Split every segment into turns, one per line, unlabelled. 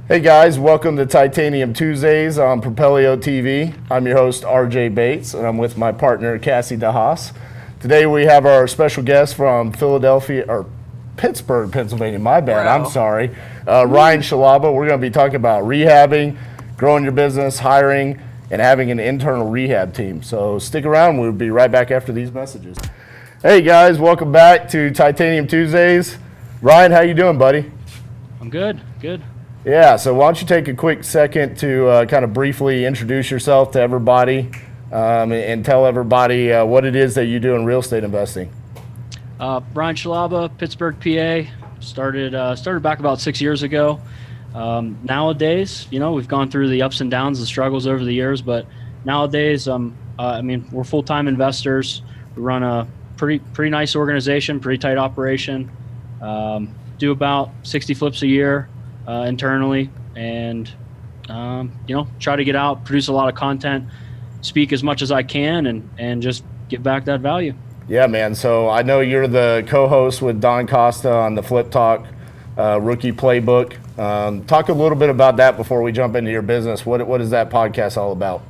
Hey guys, welcome to Titanium Tuesdays on Propelio TV. I'm your host RJ Bates, and I'm with my partner Cassie DeHaas. Today we have our special guest from Pittsburgh, Pennsylvania. My bad.
Wow.
I'm sorry. Ryan Scialabba. We're going to be talking about rehabbing, growing your business, hiring, and having an internal rehab team. So stick around. We'll be right back after these messages. Hey guys, welcome back to Titanium Tuesdays. Ryan, how you doing, buddy?
I'm good.
Yeah, so why don't you take a quick second to kind of briefly introduce yourself to everybody and tell everybody what it is that you do in real estate investing.
Ryan Scialabba, Pittsburgh, PA. Started back about 6 years ago. Nowadays, we've gone through the ups and downs, the struggles over the years, but nowadays, we're full-time investors. We run a pretty nice organization, pretty tight operation. Do about 60 flips a year. Internally, and try to get out, produce a lot of content, speak as much as I can, and just give back that value.
Yeah, man. So I know you're the co-host with Don Costa on the Flip Talk Rookie Playbook. Talk a little bit about that before we jump into your business. What is that podcast all about?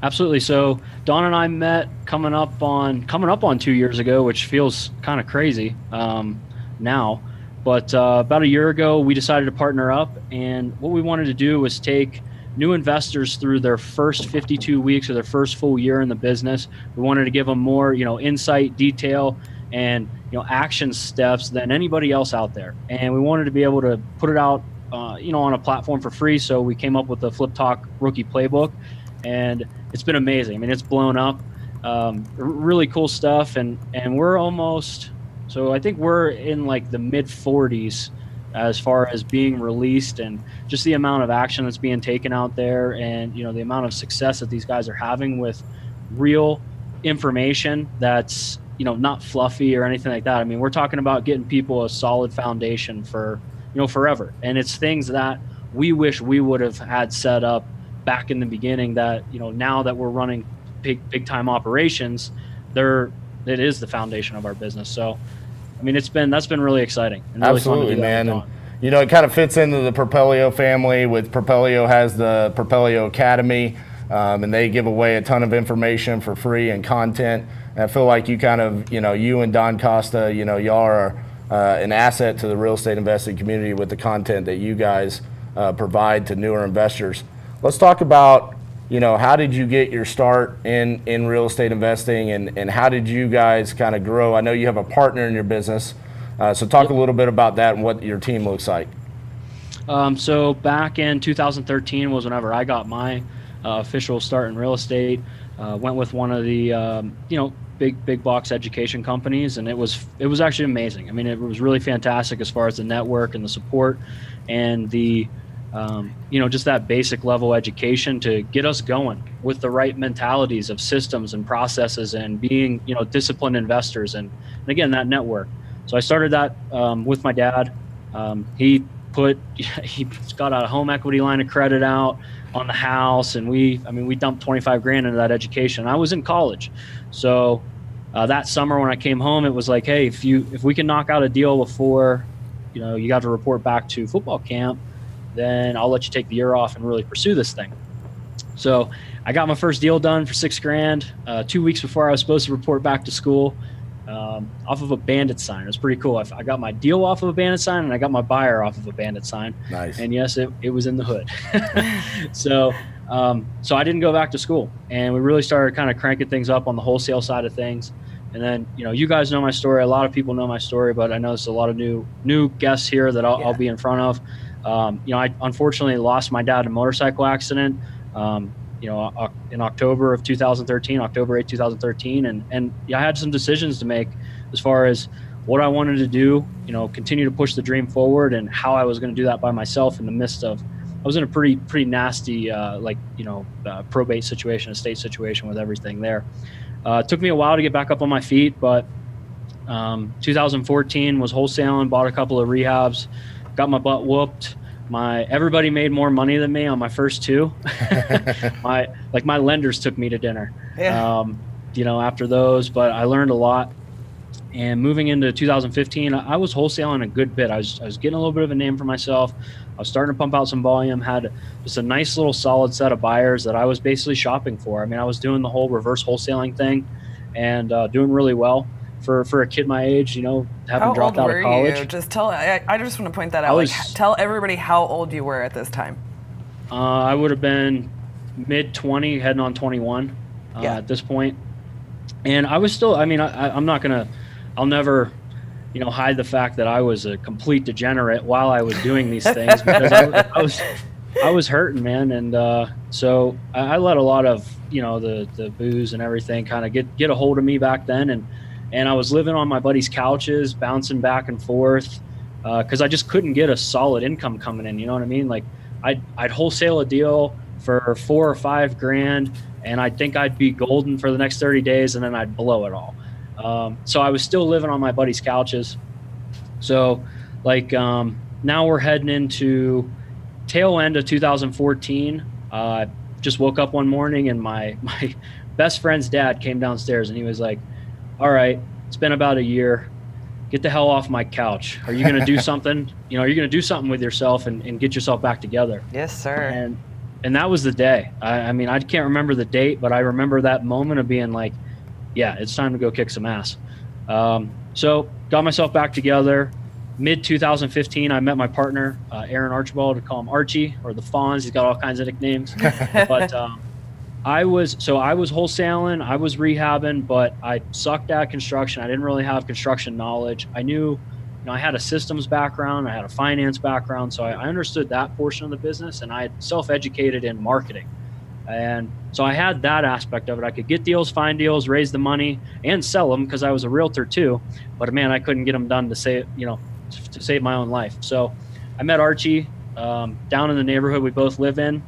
Absolutely. So Don and I met coming up on 2 years ago, which feels kind of crazy now. But about a year ago, we decided to partner up, and what we wanted to do was take new investors through their first 52 weeks or their first full year in the business. We wanted to give them more, insight, detail, and action steps than anybody else out there. And we wanted to be able to put it out, on a platform for free. So we came up with the Flip Talk Rookie Playbook, and it's been amazing. I mean, it's blown up. Really cool stuff, and we're almost. So I think we're in like the mid 40s as far as being released, and just the amount of action that's being taken out there, and the amount of success that these guys are having with real information that's not fluffy or anything like that. I mean, we're talking about getting people a solid foundation for forever, and it's things that we wish we would have had set up back in the beginning. That now that we're running big time operations, it is the foundation of our business. So I mean, that's been really exciting. And really
Absolutely, man. And,
it
kind of fits into the Propelio family. With Propelio has the Propelio Academy, and they give away a ton of information for free and content. And I feel like you kind of, you and Don Costa, y'all are an asset to the real estate investing community with the content that you guys provide to newer investors. Let's talk about, how did you get your start in real estate investing, and how did you guys kind of grow? I know you have a partner in your business, so talk a little bit about that and what your team looks like.
So back in 2013 was whenever I got my official start in real estate. Went with one of the big box education companies, and it was actually amazing. I mean, it was really fantastic as far as the network and the support and the just that basic level education to get us going with the right mentalities of systems and processes and being, disciplined investors and again, that network. So I started that with my dad. He's got a home equity line of credit out on the house, and we dumped 25 grand into that education. I was in college. So that summer when I came home, it was like, hey, if we can knock out a deal before, you got to report back to football camp, then I'll let you take the year off and really pursue this thing. So I got my first deal done for $6 grand 2 weeks before I was supposed to report back to school, off of a bandit sign. It was pretty cool. I got my deal off of a bandit sign, and I got my buyer off of a bandit sign.
Nice.
And yes, it was in the hood. So I didn't go back to school, and we really started kind of cranking things up on the wholesale side of things. And then, you guys know my story. A lot of people know my story, but I know there's a lot of new guests here that I'll be in front of. I unfortunately lost my dad in a motorcycle accident, in October of 2013, October 8, 2013. And I had some decisions to make as far as what I wanted to do, continue to push the dream forward, and how I was going to do that by myself in the midst of, I was in a pretty nasty, probate situation, estate situation with everything there. It took me a while to get back up on my feet, but 2014 was wholesaling, bought a couple of rehabs, got my butt whooped. Everybody made more money than me on my first two. My lenders took me to dinner, after those, but I learned a lot. And moving into 2015, I was wholesaling a good bit. I was getting a little bit of a name for myself. I was starting to pump out some volume, had just a nice little solid set of buyers that I was basically shopping for. I mean, I was doing the whole reverse wholesaling thing and doing really well for a kid my age, you know, having dropped out of college.
You? Just tell, I just want to point that
I
out.
was-
Tell everybody how old you were at this time.
I would have been mid 20, heading on 21 at this point. And I was still, I mean, I'm not going to, I'll never, you know, hide the fact that I was a complete degenerate while I was doing these things because I was hurting, man. And so I let a lot of, you know, the booze and everything kind of get a hold of me back then. And I was living on my buddy's couches, bouncing back and forth because I just couldn't get a solid income coming in. You know what I mean? Like I'd wholesale a deal for $4 or $5 grand, and I'd think I'd be golden for the next 30 days, and then I'd blow it all. So I was still living on my buddy's couches. So like now we're heading into tail end of 2014. Just woke up one morning and my best friend's dad came downstairs and he was like, all right, it's been about a year. Get the hell off my couch. Are you going to do something? You know, are you going to do something with yourself and get yourself back together?
Yes, sir.
And that was the day. I mean, I can't remember the date, but I remember that moment of being like, yeah, it's time to go kick some ass. So got myself back together. Mid 2015, I met my partner, Aaron Archibald. We call him Archie or the Fonz. He's got all kinds of nicknames. But I was wholesaling, I was rehabbing, but I sucked at construction. I didn't really have construction knowledge. I knew, you know, I had a systems background, I had a finance background, so I understood that portion of the business, and I had self-educated in marketing. And so I had that aspect of it. I could get deals, find deals, raise the money, and sell them because I was a realtor too. But man, I couldn't get them done to save my own life. So I met Archie down in the neighborhood we both live in,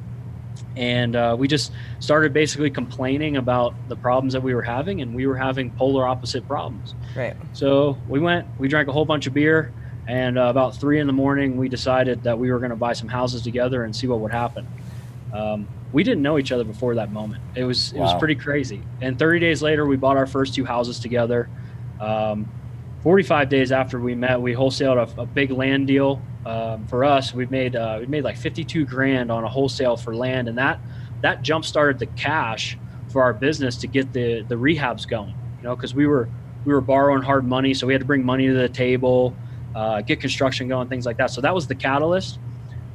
and we just started basically complaining about the problems that we were having, and we were having polar opposite problems.
Right.
So we drank a whole bunch of beer, and about 3 a.m, we decided that we were going to buy some houses together and see what would happen. We didn't know each other before that moment. It was pretty crazy. And 30 days later, we bought our first 2 houses together. 45 days after we met, we wholesaled a big land deal. For us, we made like 52 grand on a wholesale for land, and that jump started the cash for our business to get the rehabs going. You know, because we were borrowing hard money, so we had to bring money to the table, get construction going, things like that. So that was the catalyst.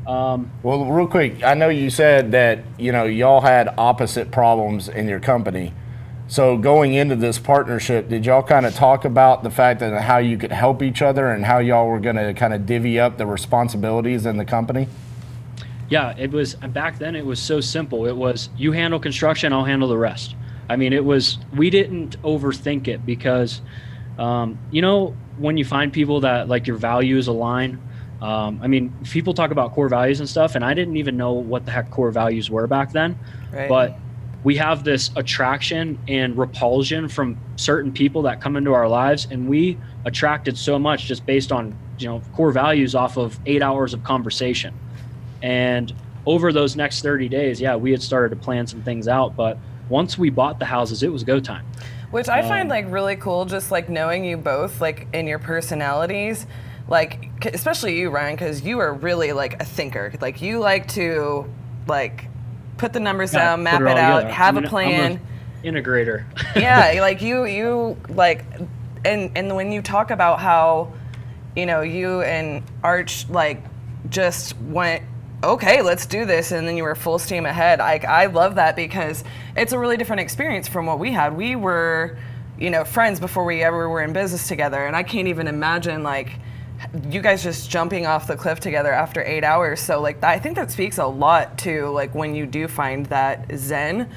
Well, real quick, I know you said that, you know, y'all had opposite problems in your company. So going into this partnership, did y'all kind of talk about the fact that how you could help each other and how y'all were going to kind of divvy up the responsibilities in the company?
Yeah, it was back then. It was so simple. It was you handle construction, I'll handle the rest. I mean, we didn't overthink it because, you know, when you find people that like your values align. I mean, people talk about core values and stuff, and I didn't even know what the heck core values were back then. Right. But we have this attraction and repulsion from certain people that come into our lives, and we attracted so much just based on, you know, core values off of 8 hours of conversation. And over those next 30 days, yeah, we had started to plan some things out, but once we bought the houses, it was go time.
Which I find like really cool, just like knowing you both, like in your personalities. Like, especially you, Ryan, because you are really like a thinker. Like, you like to like put the numbers down, map it out, together. Have a plan.
I'm an integrator.
Yeah, like you like, and when you talk about how, you know, you and Arch like just went, okay, let's do this, and then you were full steam ahead. I love that because it's a really different experience from what we had. We were, you know, friends before we ever were in business together, and I can't even imagine like you guys just jumping off the cliff together after 8 hours. So like I think that speaks a lot to like when you do find that zen,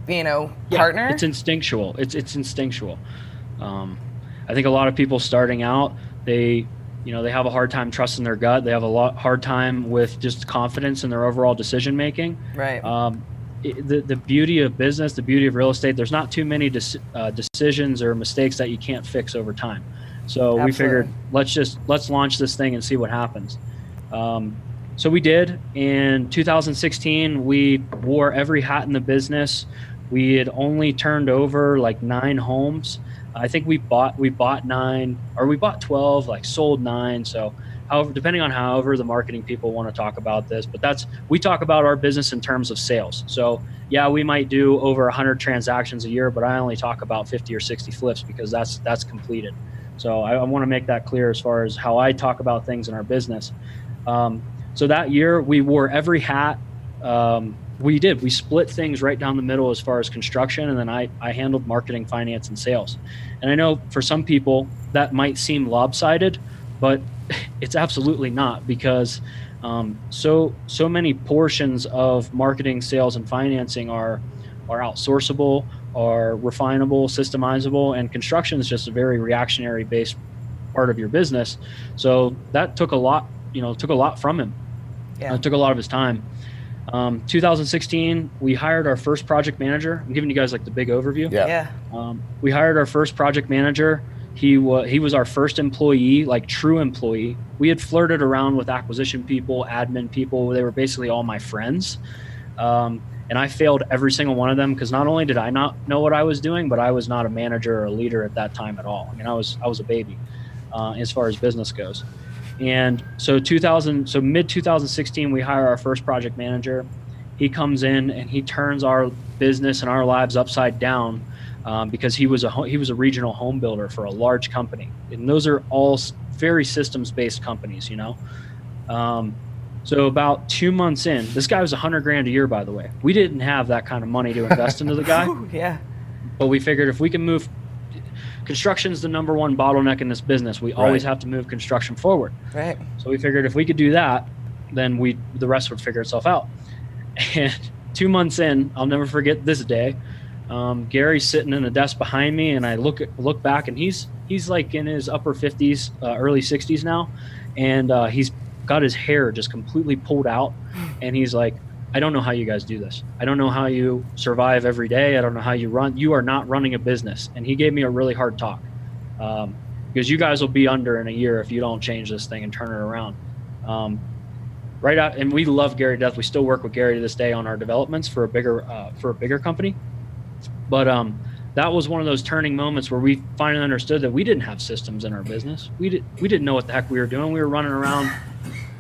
you know, partner.
It's instinctual. It's instinctual. I think a lot of people starting out, they have a hard time trusting their gut. They have a hard time with just confidence in their overall decision making.
Right.
The beauty of business, the beauty of real estate, there's not too many decisions or mistakes that you can't fix over time. So we figured let's launch this thing and see what happens. So we did. In 2016, we wore every hat in the business. We had only turned over like 9 homes. I think we bought 9, or we bought 12, like sold 9. So however, depending on however the marketing people want to talk about this, but we talk about our business in terms of sales. So yeah, we might do over 100 transactions a year, but I only talk about 50 or 60 flips because that's completed. So I want to make that clear as far as how I talk about things in our business. So that year we wore every hat. We split things right down the middle as far as construction, and then I handled marketing, finance, and sales. And I know for some people that might seem lopsided, but it's absolutely not, because so many portions of marketing, sales, and financing are outsourceable, are refinable, systemizable, and construction is just a very reactionary based part of your business. So that took a lot from him.
Yeah.
It took a lot of his time. 2016, we hired our first project manager. I'm giving you guys like the big overview.
Yeah.
We hired our first project manager. He was our first employee, like true employee. We had flirted around with acquisition people, admin people. They were basically all my friends. And I failed every single one of them because not only did I not know what I was doing, but I was not a manager or a leader at that time at all. I mean, I was a baby as far as business goes. And so mid 2016, we hire our first project manager. He comes in and he turns our business and our lives upside down because he was a regional home builder for a large company, and those are all very systems based companies, you know. So about 2 months in, this guy was $100,000 a year, by the way. We didn't have that kind of money to invest into the guy.
Yeah.
But we figured if we can move, construction's the number one bottleneck in this business. We always have to move construction forward.
Right.
So we figured if we could do that, then the rest would figure itself out. And 2 months in, I'll never forget this day. Gary's sitting in a desk behind me, and I look back, and he's like in his upper 50s, early 60s now, and he's got his hair just completely pulled out, and he's like, I don't know how you guys do this. I don't know how you survive every day. I don't know how you run. You are not running a business. And he gave me a really hard talk because you guys will be under in a year if you don't change this thing and turn it around. Right out, and we love Gary to death. We still work with Gary to this day on our developments for a bigger company. But that was one of those turning moments where we finally understood that we didn't have systems in our business. We didn't know what the heck we were doing. We were running around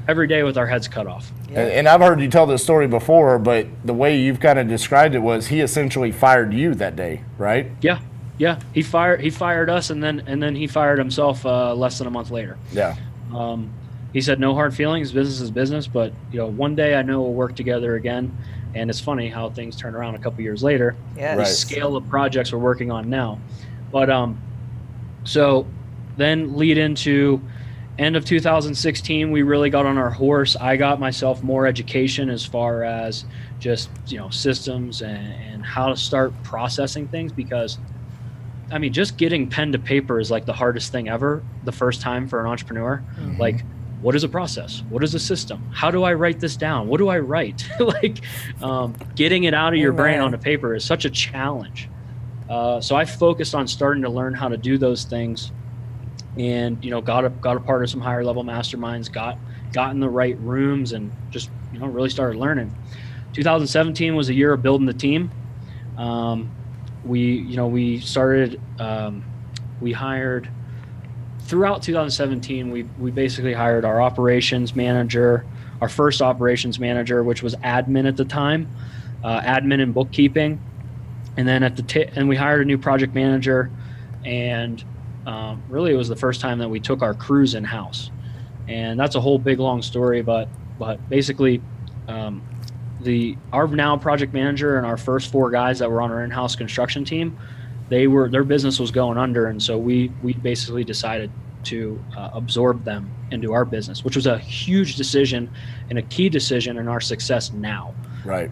every day with our heads cut off.
Yeah.
And I've heard you tell this story before, but the way you've kind of described it was he essentially fired you that day, right?
Yeah. He fired us, and then he fired himself less than a month later.
Yeah.
He said no hard feelings. Business is business, but one day I know we'll work together again. And it's funny how things turn around a couple years later.
Yes.
The scale of projects we're working on now. But so then lead into end of 2016, we really got on our horse. I got myself more education as far as just systems and how to start processing things, because I mean, just getting pen to paper is like the hardest thing ever the first time for an entrepreneur. Mm-hmm. Like, what is a process? What is a system? How do I write this down? What do I write? Getting it out of your brain onto paper is such a challenge. So I focused on starting to learn how to do those things, and got a part of some higher level masterminds, got in the right rooms, and just really started learning. 2017 was a year of building the team. We started. We hired. Throughout 2017, we basically hired our operations manager, our first operations manager, which was admin at the time, admin and bookkeeping, and then and we hired a new project manager, and really it was the first time that we took our crews in house, and that's a whole big long story, but basically, our now project manager and our first 4 guys that were on our in-house construction team, their business was going under, and so we basically decided to absorb them into our business, which was a huge decision and a key decision in our success now. Right.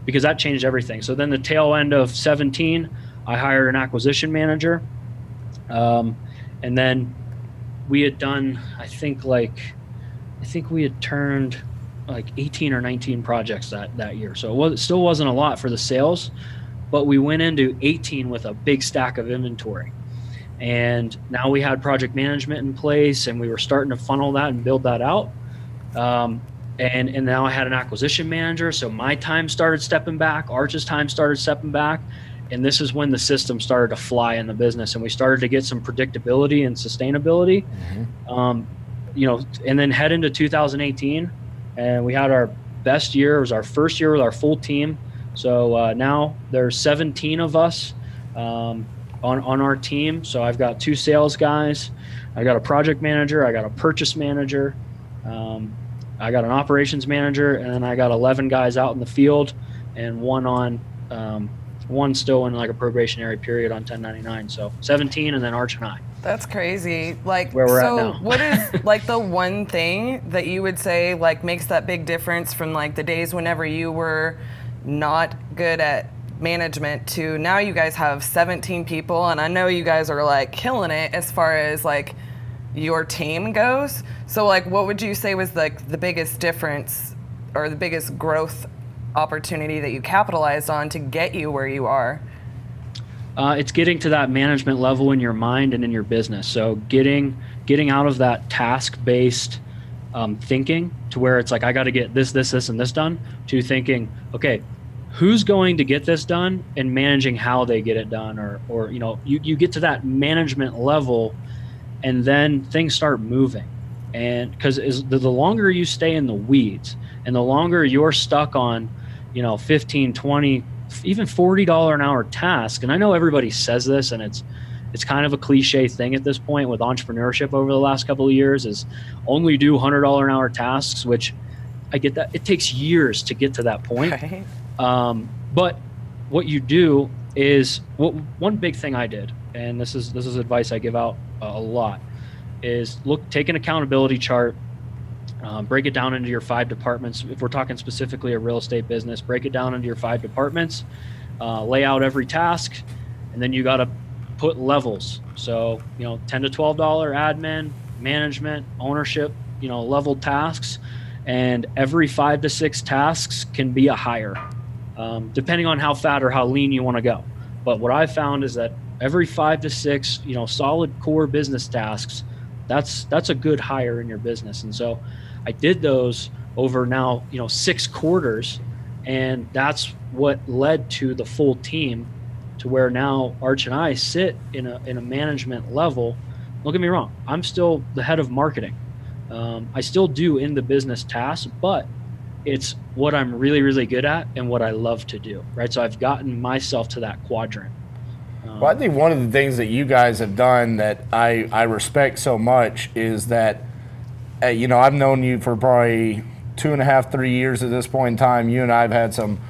Because that changed everything. So then the tail end of 17, I hired an acquisition manager, and then we had done, I think we had turned like 18 or 19 projects that year. So it still wasn't a lot for the sales, but we went into 18 with a big stack of inventory. And now we had project management in place, and we were starting to funnel that and build that out. And now I had an acquisition manager. So my time started stepping back. Arch's time started stepping back. And this is when the system started to fly in the business, and we started to get some predictability and sustainability. And then head into 2018, and we had our best year. It was our first year with our full team. So now there's 17 of us on our team. So I've got 2 sales guys, I got a project manager, I got a purchase manager, I got an operations manager, and then I got 11 guys out in the field, and one still in like a probationary period on 1099. So 17, and then Arch and I.
That's crazy. Like,
where we're
so
at now.
What is like the one thing that you would say like makes that big difference from like the days whenever you were not good at management to now you guys have 17 people, and I know you guys are like killing it as far as like your team goes. So like what would you say was like the biggest difference or the biggest growth opportunity that you capitalized on to get you where you are?
It's getting to that management level in your mind and in your business. So getting out of that task-based thinking to where it's like, I got to get this, and this done, to thinking, okay, who's going to get this done, and managing how they get it done, or you get to that management level, and then things start moving. And because the longer you stay in the weeds, and the longer you're stuck on, 15, 20, even $40 an hour task. And I know everybody says this, and it's kind of a cliche thing at this point with entrepreneurship over the last couple of years, is only do $100 an hour tasks, which I get that. It takes years to get to that point.
Right.
But what you do is, one big thing I did, and this is advice I give out a lot, is take an accountability chart, break it down into your 5 departments. If we're talking specifically a real estate business, break it down into your 5 departments, lay out every task, and then you got to put levels. So, $10 to $12 admin, management, ownership, level tasks, and every 5 to 6 tasks can be a hire, depending on how fat or how lean you want to go. But what I've found is that every 5 to 6, solid core business tasks, that's a good hire in your business. And so I did those over now, 6 quarters, and that's what led to the full team, to where now Arch and I sit in a management level. Don't get me wrong, I'm still the head of marketing. I still do in the business tasks, but it's what I'm really, really good at and what I love to do, right? So I've gotten myself to that quadrant.
Well, I think one of the things that you guys have done that I respect so much is that, I've known you for probably 2.5, 3 years at this point in time. You and I have had some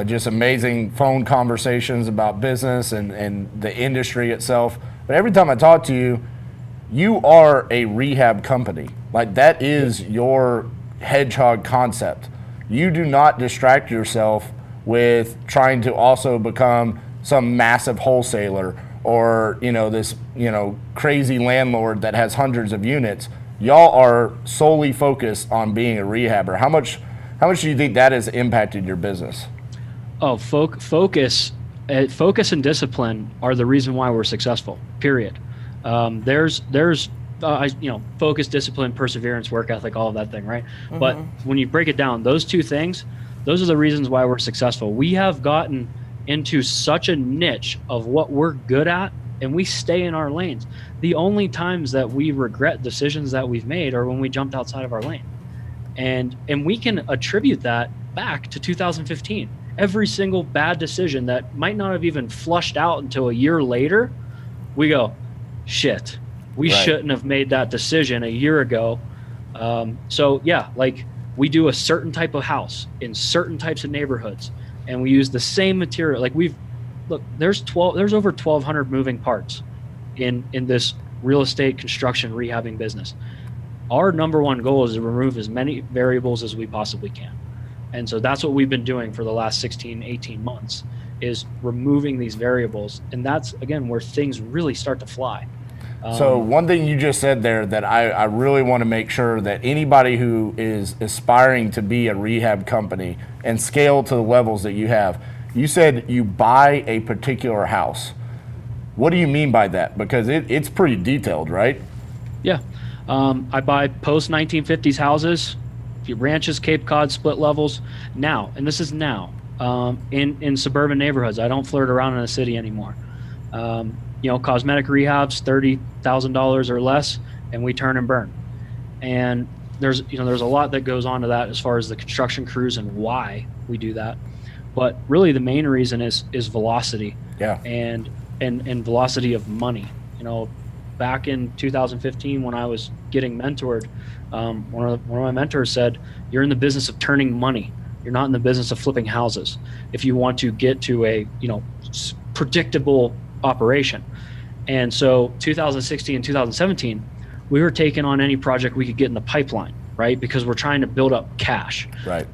just amazing phone conversations about business and the industry itself. But every time I talk to you, you are a rehab company. Like, that is your hedgehog concept. You do not distract yourself with trying to also become some massive wholesaler or, this, crazy landlord that has hundreds of units. Y'all are solely focused on being a rehabber. How much do you think that has impacted your business?
Oh, focus and discipline are the reason why we're successful, period. There's focus, discipline, perseverance, work ethic, all of that thing, right? Mm-hmm. But when you break it down, those 2 things, those are the reasons why we're successful. We have gotten into such a niche of what we're good at, and we stay in our lanes. The only times that we regret decisions that we've made are when we jumped outside of our lane. And we can attribute that back to 2015. Every single bad decision that might not have even flushed out until a year later, we go, shit, we shouldn't have made that decision a year ago. So yeah, like, we do a certain type of house in certain types of neighborhoods, and we use the same material. Like, there's over 1,200 moving parts in this real estate construction rehabbing business. Our number one goal is to remove as many variables as we possibly can. And so that's what we've been doing for the last 16, 18 months, is removing these variables. And that's, again, where things really start to fly.
So one thing you just said there that I really want to make sure that anybody who is aspiring to be a rehab company and scale to the levels that you have, you said you buy a particular house. What do you mean by that? Because it's pretty detailed, right?
Yeah. I buy post-1950s houses, ranches, Cape Cod, split levels. Now, and this is now, in suburban neighborhoods. I don't flirt around in the city anymore. Cosmetic rehabs, $30,000 or less, and we turn and burn. And there's a lot that goes on to that as far as the construction crews and why we do that. But really the main reason is velocity.
Yeah.
And velocity of money. Back in 2015 when I was getting mentored, one of my mentors said, "You're in the business of turning money. You're not in the business of flipping houses. If you want to get to a predictable operation." And so 2016 and 2017, we were taking on any project we could get in the pipeline, right? Because we're trying to build up cash,
right,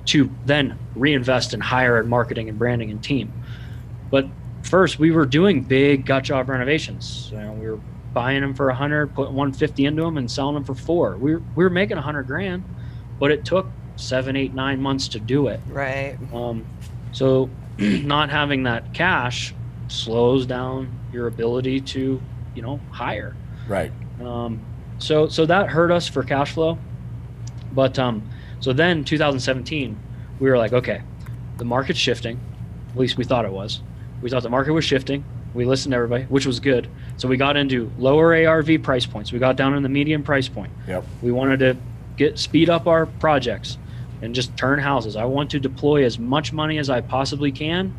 to then reinvest in hire and marketing and branding and team. But first, we were doing big gut job renovations. We were buying them for 100, putting 150 into them, and selling them for 4. We were making 100 grand, but it took 7, 8, 9 months to do it.
Right.
So not having that cash slows down your ability to, hire.
Right.
So that hurt us for cash flow. But so then 2017, we were like, okay, the market's shifting. At least we thought it was. We thought the market was shifting. We listened to everybody, which was good. So we got into lower ARV price points. We got down in the median price point.
Yep.
We wanted to speed up our projects and just turn houses. I want to deploy as much money as I possibly can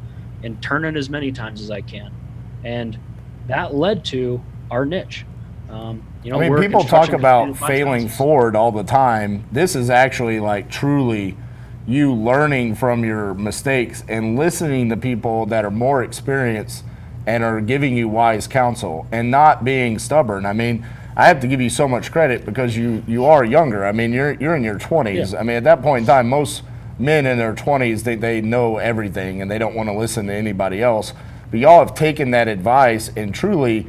and turn it as many times as I can. And that led to our niche.
People talk about failing forward all the time. This is actually like truly you learning from your mistakes and listening to people that are more experienced and are giving you wise counsel and not being stubborn. I have to give you so much credit because you are younger. You're in your 20s.
Yeah.
At that point in time, most men in their 20s, they know everything and they don't want to listen to anybody else. But y'all have taken that advice and truly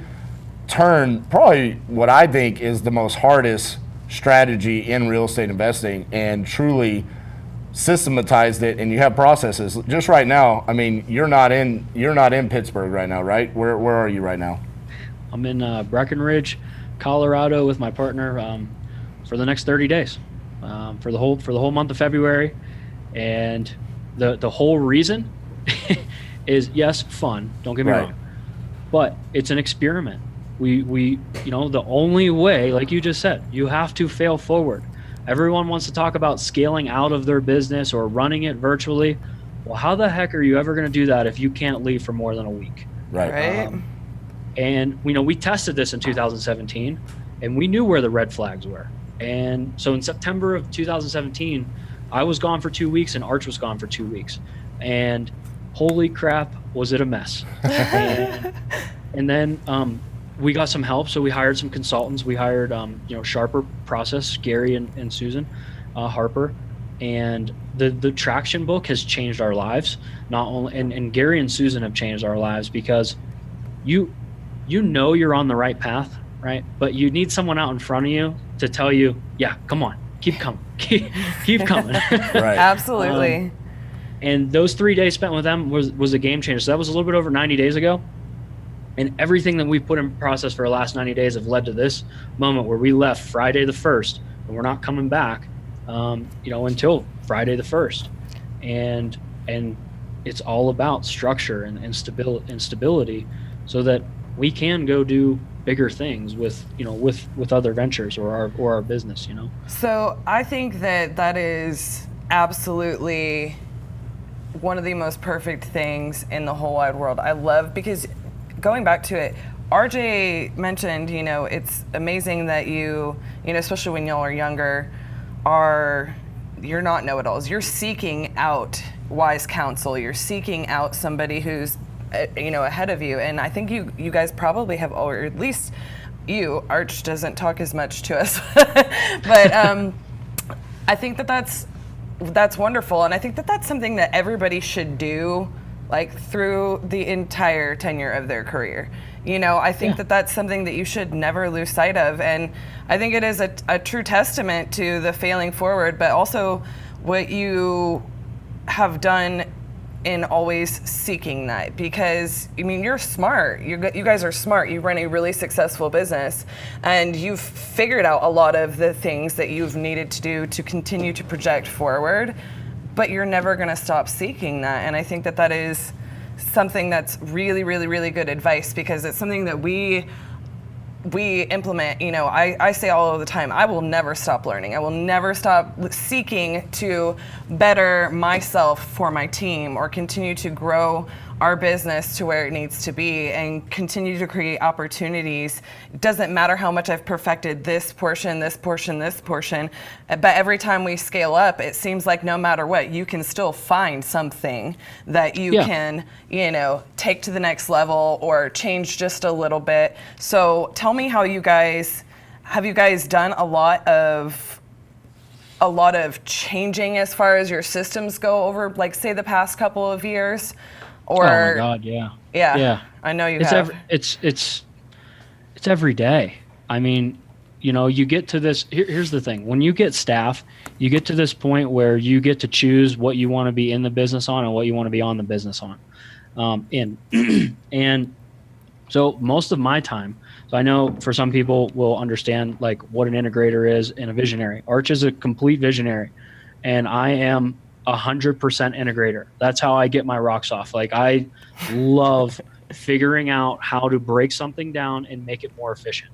turned probably what I think is the most hardest strategy in real estate investing and truly systematized it, and you have processes. Just right now, you're not in Pittsburgh right now, right? Where are you right now?
I'm in Breckenridge, Colorado with my partner for the next 30 days, for the whole month of February. And the whole reason is, yes, fun, don't get me wrong, but it's an experiment. We the only way, like you just said, you have to fail forward. Everyone wants to talk about scaling out of their business or running it virtually. Well, how the heck are you ever going to do that if you can't leave for more than a week?
Right.
And we tested this in 2017, and we knew where the red flags were. And so in September of 2017, I was gone for 2 weeks and Arch was gone for 2 weeks. And holy crap, was it a mess. and then we got some help. So we hired some consultants. We hired, Sharper Process, Gary and Susan Harper. And the traction book has changed our lives. Not only, and Gary and Susan have changed our lives because you're on the right path, right? But you need someone out in front of you to tell you, yeah, come on, keep coming, keep coming.
Right.
Absolutely.
And those 3 days spent with them was a game changer. So that was a little bit over 90 days ago. And everything that we've put in process for the last 90 days have led to this moment where we left Friday the 1st, and we're not coming back, until Friday the 1st. And it's all about structure and stability so that we can go do bigger things with other ventures or our business,
So I think that is absolutely one of the most perfect things in the whole wide world. I love, because going back to it, RJ mentioned, it's amazing that you especially when y'all are younger, you're not know-it-alls. You're seeking out wise counsel. You're seeking out somebody who's ahead of you. And I think you guys probably have, or at least you, Arch doesn't talk as much to us, but I think that's wonderful. And I think that's something that everybody should do, like through the entire tenure of their career. I think that's something that you should never lose sight of. And I think it is a true testament to the failing forward, but also what you have done in always seeking that, because you're smart. You guys are smart. You run a really successful business, and you've figured out a lot of the things that you've needed to do to continue to project forward. but you're never going to stop seeking that. And I think that that is something that's really, really, really good advice, because it's something that we implement. You know, I say all of the time, I will never stop learning. I will never stop seeking to better myself for my team, or continue to grow our business to where it needs to be, and continue to create opportunities. It doesn't matter how much I've perfected this portion, but every time we scale up, it seems like no matter what, you can still find something that you can, you know, take to the next level or change just a little bit. So tell me, how have you guys done a lot of changing as far as your systems go over, like, say, the past couple of years? Or,
oh my God, yeah.
I know you have.
It's every day. I mean, you know, you get to this. Here's the thing: when you get staff, you get to this point where you get to choose what you want to be in the business on and what you want to be on the business on. And so most of my time. So I know for some people will understand like what an integrator is and a visionary. Arch is a complete visionary, and I am 100% integrator. That's how I get my rocks off. Like, I love figuring out how to break something down and make it more efficient.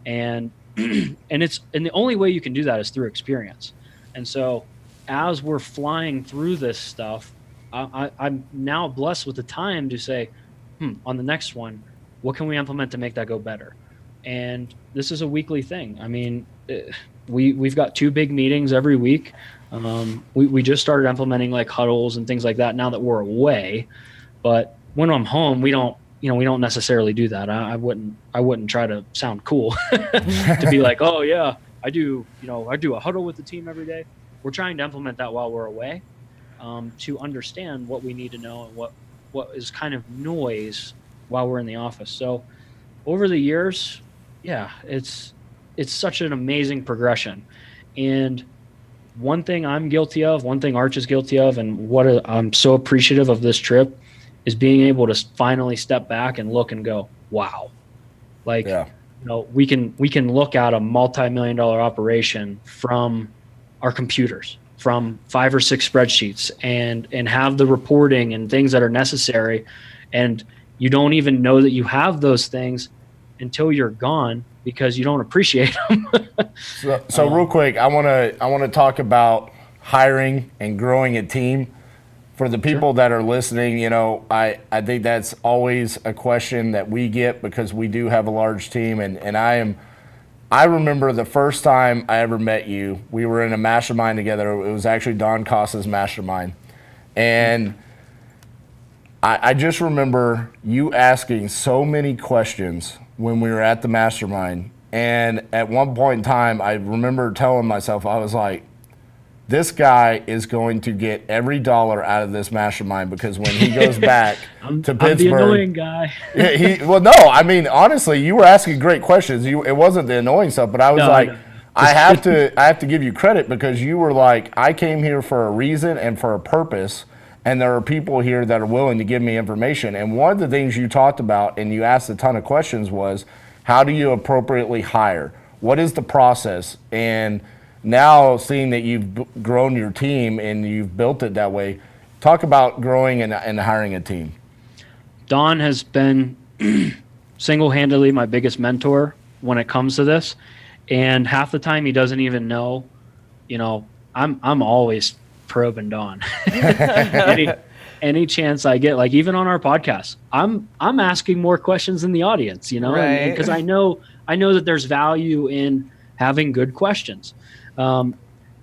And the only way you can do that is through experience. And so as we're flying through this stuff, I'm now blessed with the time to say, on the next one, what can we implement to make that go better? And this is a weekly thing. I mean, we've got 2 big meetings every week. We just started implementing like huddles and things like that now that we're away. But when I'm home, we don't necessarily do that. I wouldn't try to sound cool to be like, oh yeah, I do a huddle with the team every day. We're trying to implement that while we're away, to understand what we need to know and what is kind of noise while we're in the office. So over the years, yeah, it's such an amazing progression. And one thing I'm guilty of, one thing Arch is guilty of, and what I'm so appreciative of this trip is being able to finally step back and look and go, wow. Like, you know, we can look at a multi-million-dollar operation from our computers, from 5 or 6 spreadsheets, and have the reporting and things that are necessary. And you don't even know that you have those things until you're gone, because you don't appreciate them.
So real quick, I want to talk about hiring and growing a team. For the people that are listening, you know, I think that's always a question that we get, because we do have a large team. And I remember the first time I ever met you, we were in a mastermind together. It was actually Don Costa's mastermind. And I just remember you asking so many questions when we were at the mastermind. And at one point in time, I remember telling myself, I was like, this guy is going to get every dollar out of this mastermind, because when he goes back to Pittsburgh,
I'm the annoying guy.
Well, no, I mean, honestly, you were asking great questions. It wasn't the annoying stuff, but I was I have to give you credit, because you were like, I came here for a reason and for a purpose, and there are people here that are willing to give me information. And one of the things you talked about, and you asked a ton of questions, was how do you appropriately hire? What is the process? And now, seeing that you've grown your team and you've built it that way, talk about growing and hiring a team.
Don has been single-handedly my biggest mentor when it comes to this. And half the time he doesn't even know, you know, I'm always probing Don. Any chance I get, like even on our podcast, I'm asking more questions than the audience, you know, because I know that there's value in having good questions.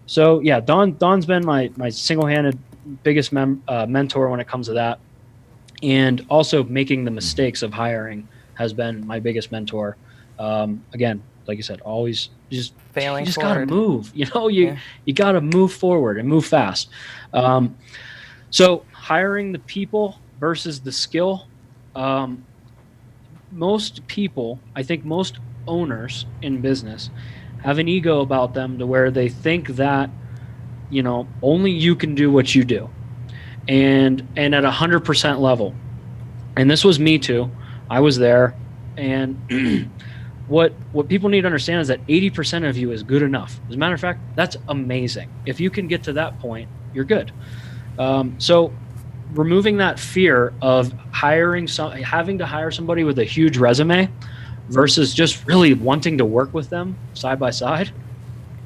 So yeah, Don's been my single-handed biggest mentor when it comes to that. And also making the mistakes of hiring has been my biggest mentor. Again, like you said, always just
failing.
You just gotta move, you know, you gotta move forward and move fast. So hiring the people versus the skill. Most people, I think most owners in business have an ego about them to where they think that, you know, only you can do what you do, and at 100% level. And this was me too. I was there, and what people need to understand is that 80% of you is good enough. As a matter of fact, that's amazing. If you can get to that point, you're good. So removing that fear of having to hire somebody with a huge resume versus just really wanting to work with them side by side.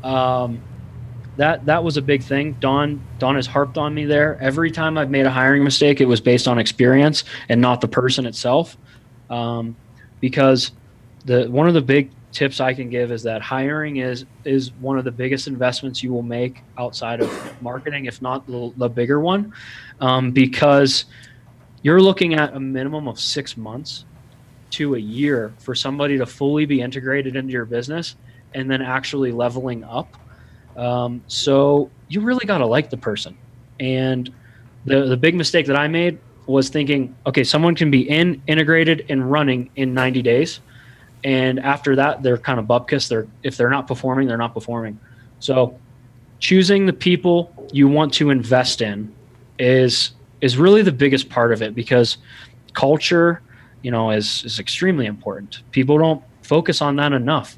That was a big thing. Don has harped on me there. Every time I've made a hiring mistake, it was based on experience and not the person itself. Because one of the big tips I can give is that hiring is one of the biggest investments you will make outside of marketing, if not the bigger one, because you're looking at a minimum of 6 months to a year for somebody to fully be integrated into your business and then actually leveling up. So you really got to like the person. And the big mistake that I made was thinking, okay, someone can be integrated and running in 90 days. And after that, they're kind of bupkis. If they're not performing, they're not performing. So choosing the people you want to invest in is really the biggest part of it, because culture, is extremely important. People don't focus on that enough.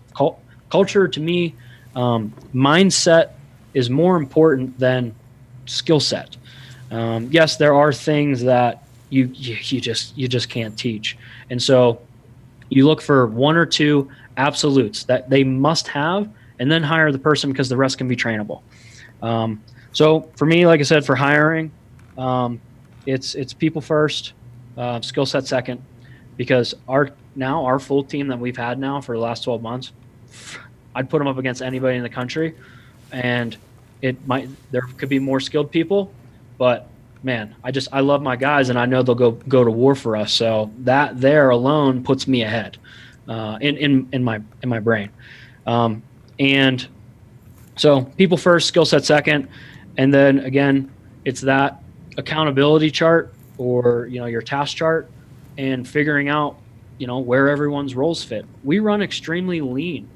Culture, to me, mindset is more important than skill set. Yes, there are things that you just can't teach. And so you look for one or two absolutes that they must have, and then hire the person, because the rest can be trainable. So for me, like I said, for hiring, it's people first, skill set second, because our full team that we've had now for the last 12 months, I'd put them up against anybody in the country, and there could be more skilled people, but man, I love my guys, and I know they'll go to war for us. So that there alone puts me ahead, in my brain. And so people first, skill set second. And then again, it's that accountability chart, or, your task chart, and figuring out, where everyone's roles fit. We run extremely lean.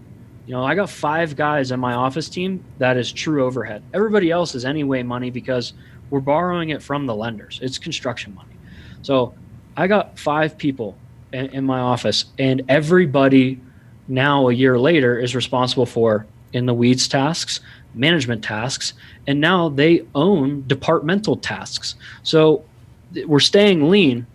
I got 5 guys in my office team that is true overhead. Everybody else is anyway money, because we're borrowing it from the lenders. It's construction money. So I got 5 people in my office, and everybody now, a year later, is responsible for in the weeds tasks, management tasks, and now they own departmental tasks. So we're staying lean,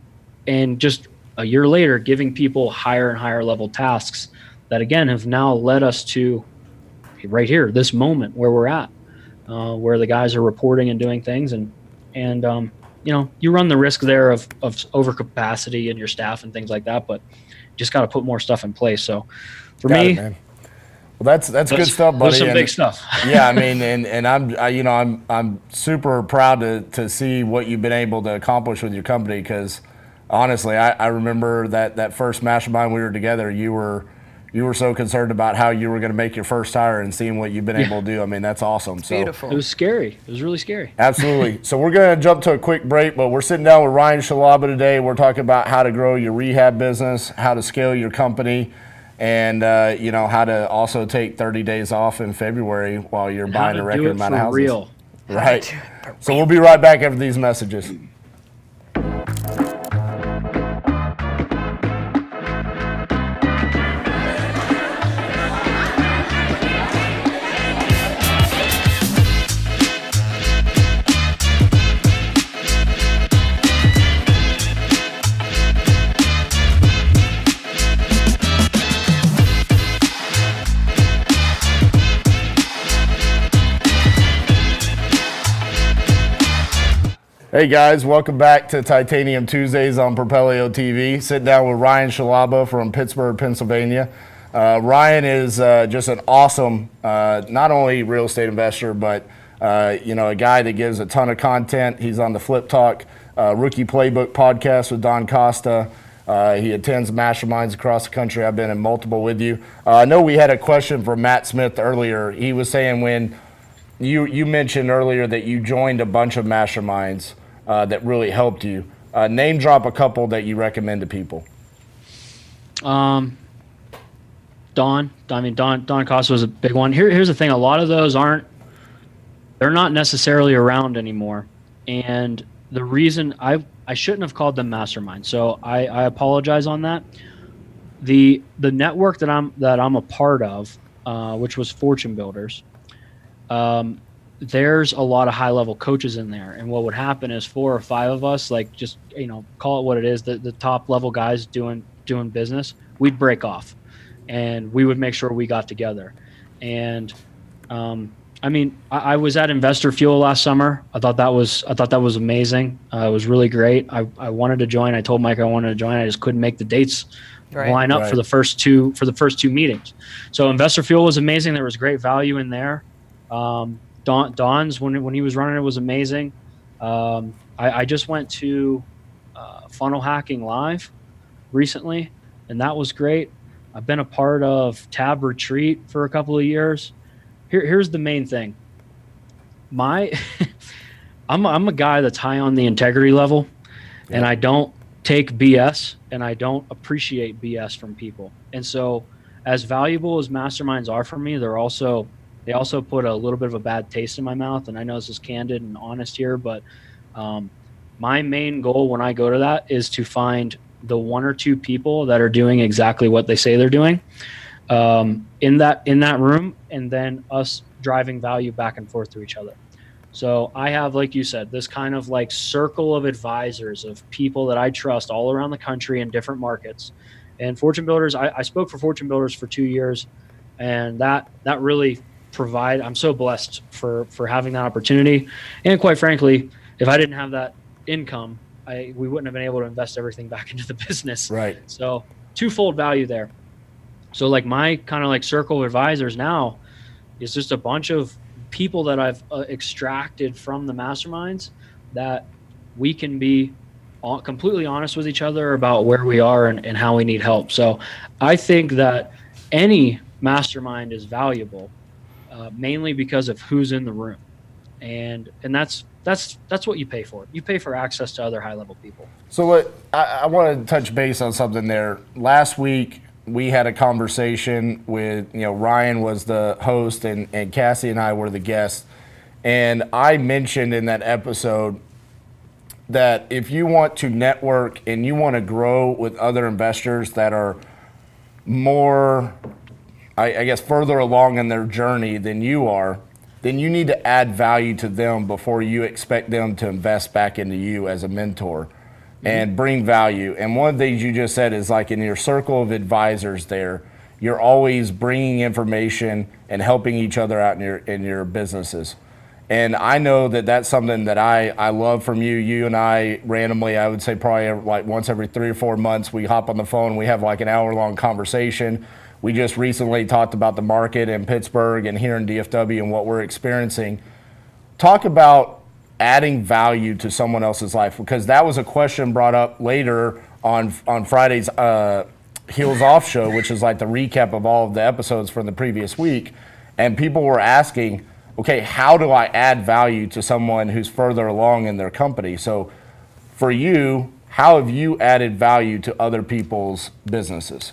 and just a year later, giving people higher and higher level tasks that, again, have now led us to right here, this moment where we're at, where the guys are reporting and doing things. And you run the risk there of overcapacity in your staff and things like that, but just got to put more stuff in place. So for me,
man. Well, that's good stuff, buddy.
That's some big stuff.
Yeah, I mean, and I'm super proud to see what you've been able to accomplish with your company, because honestly, I remember that first mastermind we were together, you were so concerned about how you were going to make your first hire, and seeing what you've been able to do. I mean, that's awesome. So
Beautiful.
It was scary. It was really scary.
Absolutely. So we're going to jump to a quick break, but we're sitting down with Ryan Scialabba today. We're talking about how to grow your rehab business, how to scale your company, and how to also take 30 days off in February while you're buying a record amount of houses.
Real.
Right. So we'll be right back after these messages. Hey guys, welcome back to Titanium Tuesdays on Propelio TV. Sitting down with Ryan Scialabba from Pittsburgh, Pennsylvania. Ryan is just an awesome, not only real estate investor, but a guy that gives a ton of content. He's on the Flip Talk Rookie Playbook podcast with Don Costa. He attends masterminds across the country. I've been in multiple with you. I know we had a question from Matt Smith earlier. He was saying when you mentioned earlier that you joined a bunch of masterminds that really helped you. Name drop a couple that you recommend to people.
Don Costa was a big one. Here's the thing. A lot of those they're not necessarily around anymore. And the reason I shouldn't have called them mastermind. So I apologize on that. The network that I'm a part of, which was Fortune Builders, there's a lot of high level coaches in there. And what would happen is 4 or 5 of us, like just, call it what it is, the top level guys doing business, we'd break off and we would make sure we got together. And, I was at Investor Fuel last summer. I thought that was amazing. It was really great. I wanted to join. I told Mike I wanted to join. I just couldn't make the dates line up for the first two meetings. So Investor Fuel was amazing. There was great value in there. Don's when he was running it was amazing. I just went to Funnel Hacking Live recently, and that was great. I've been a part of Tab Retreat for a couple of years. Here's the main thing. I'm a guy that's high on the integrity level, and I don't take BS, and I don't appreciate BS from people. And so, as valuable as masterminds are for me, they also put a little bit of a bad taste in my mouth. And I know this is candid and honest here, but my main goal when I go to that is to find the 1 or 2 people that are doing exactly what they say they're doing. In that room, and then us driving value back and forth to each other. So I have, like you said, this kind of like circle of advisors of people that I trust all around the country in different markets. And Fortune Builders, I spoke for Fortune Builders for 2 years, and that really I'm so blessed for having that opportunity. And quite frankly, if I didn't have that income, we wouldn't have been able to invest everything back into the business.
Right.
So twofold value there. So like my kind of like circle of advisors now is just a bunch of people that I've extracted from the masterminds that we can be completely honest with each other about where we are and how we need help. So I think that any mastermind is valuable, mainly because of who's in the room. And that's what you pay for. You pay for access to other high level people.
So I want to touch base on something there. Last week, we had a conversation with, Ryan was the host and Cassie and I were the guests. And I mentioned in that episode that if you want to network and you want to grow with other investors that are more, I guess, further along in their journey than you are, then you need to add value to them before you expect them to invest back into you as a mentor. And bring value. And one of the things you just said is like in your circle of advisors there, you're always bringing information and helping each other out in your businesses. And I know that that's something that I love from you. You and I randomly, I would say probably like once every 3 or 4 months, we hop on the phone, we have like an hour-long conversation. We just recently talked about the market in Pittsburgh and here in DFW and what we're experiencing. Talk about adding value to someone else's life, because that was a question brought up later on Friday's Heels Off show, which is like the recap of all of the episodes from the previous week. And people were asking, okay, how do I add value to someone who's further along in their company? So for you, how have you added value to other people's businesses?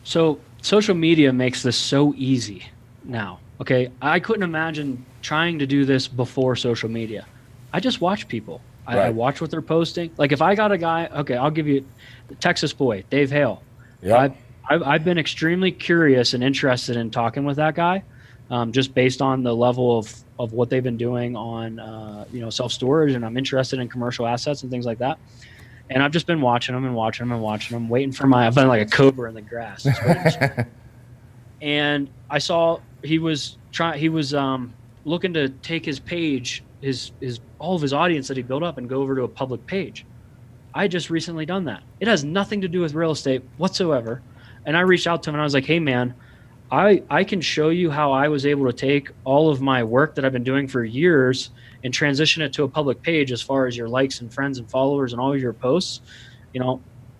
So social media makes this so easy now. Okay, I couldn't imagine trying to do this before social media. I just watch people. I watch what they're posting. Like if I got a guy, okay, I'll give you the Texas boy, Dave Hale. Yeah. I've been extremely curious and interested in talking with that guy, just based on the level of what they've been doing on self-storage, and I'm interested in commercial assets and things like that. And I've just been watching them, waiting for I've been like a cobra in the grass. And I saw he was looking to take his page, his all of his audience that he built up and go over to a public page. I just recently done that. It has nothing to do with real estate whatsoever. And I reached out to him and I was like, hey man, I can show you how I was able to take all of my work that I've been doing for years and transition it to a public page as far as your likes and friends and followers and all of your posts.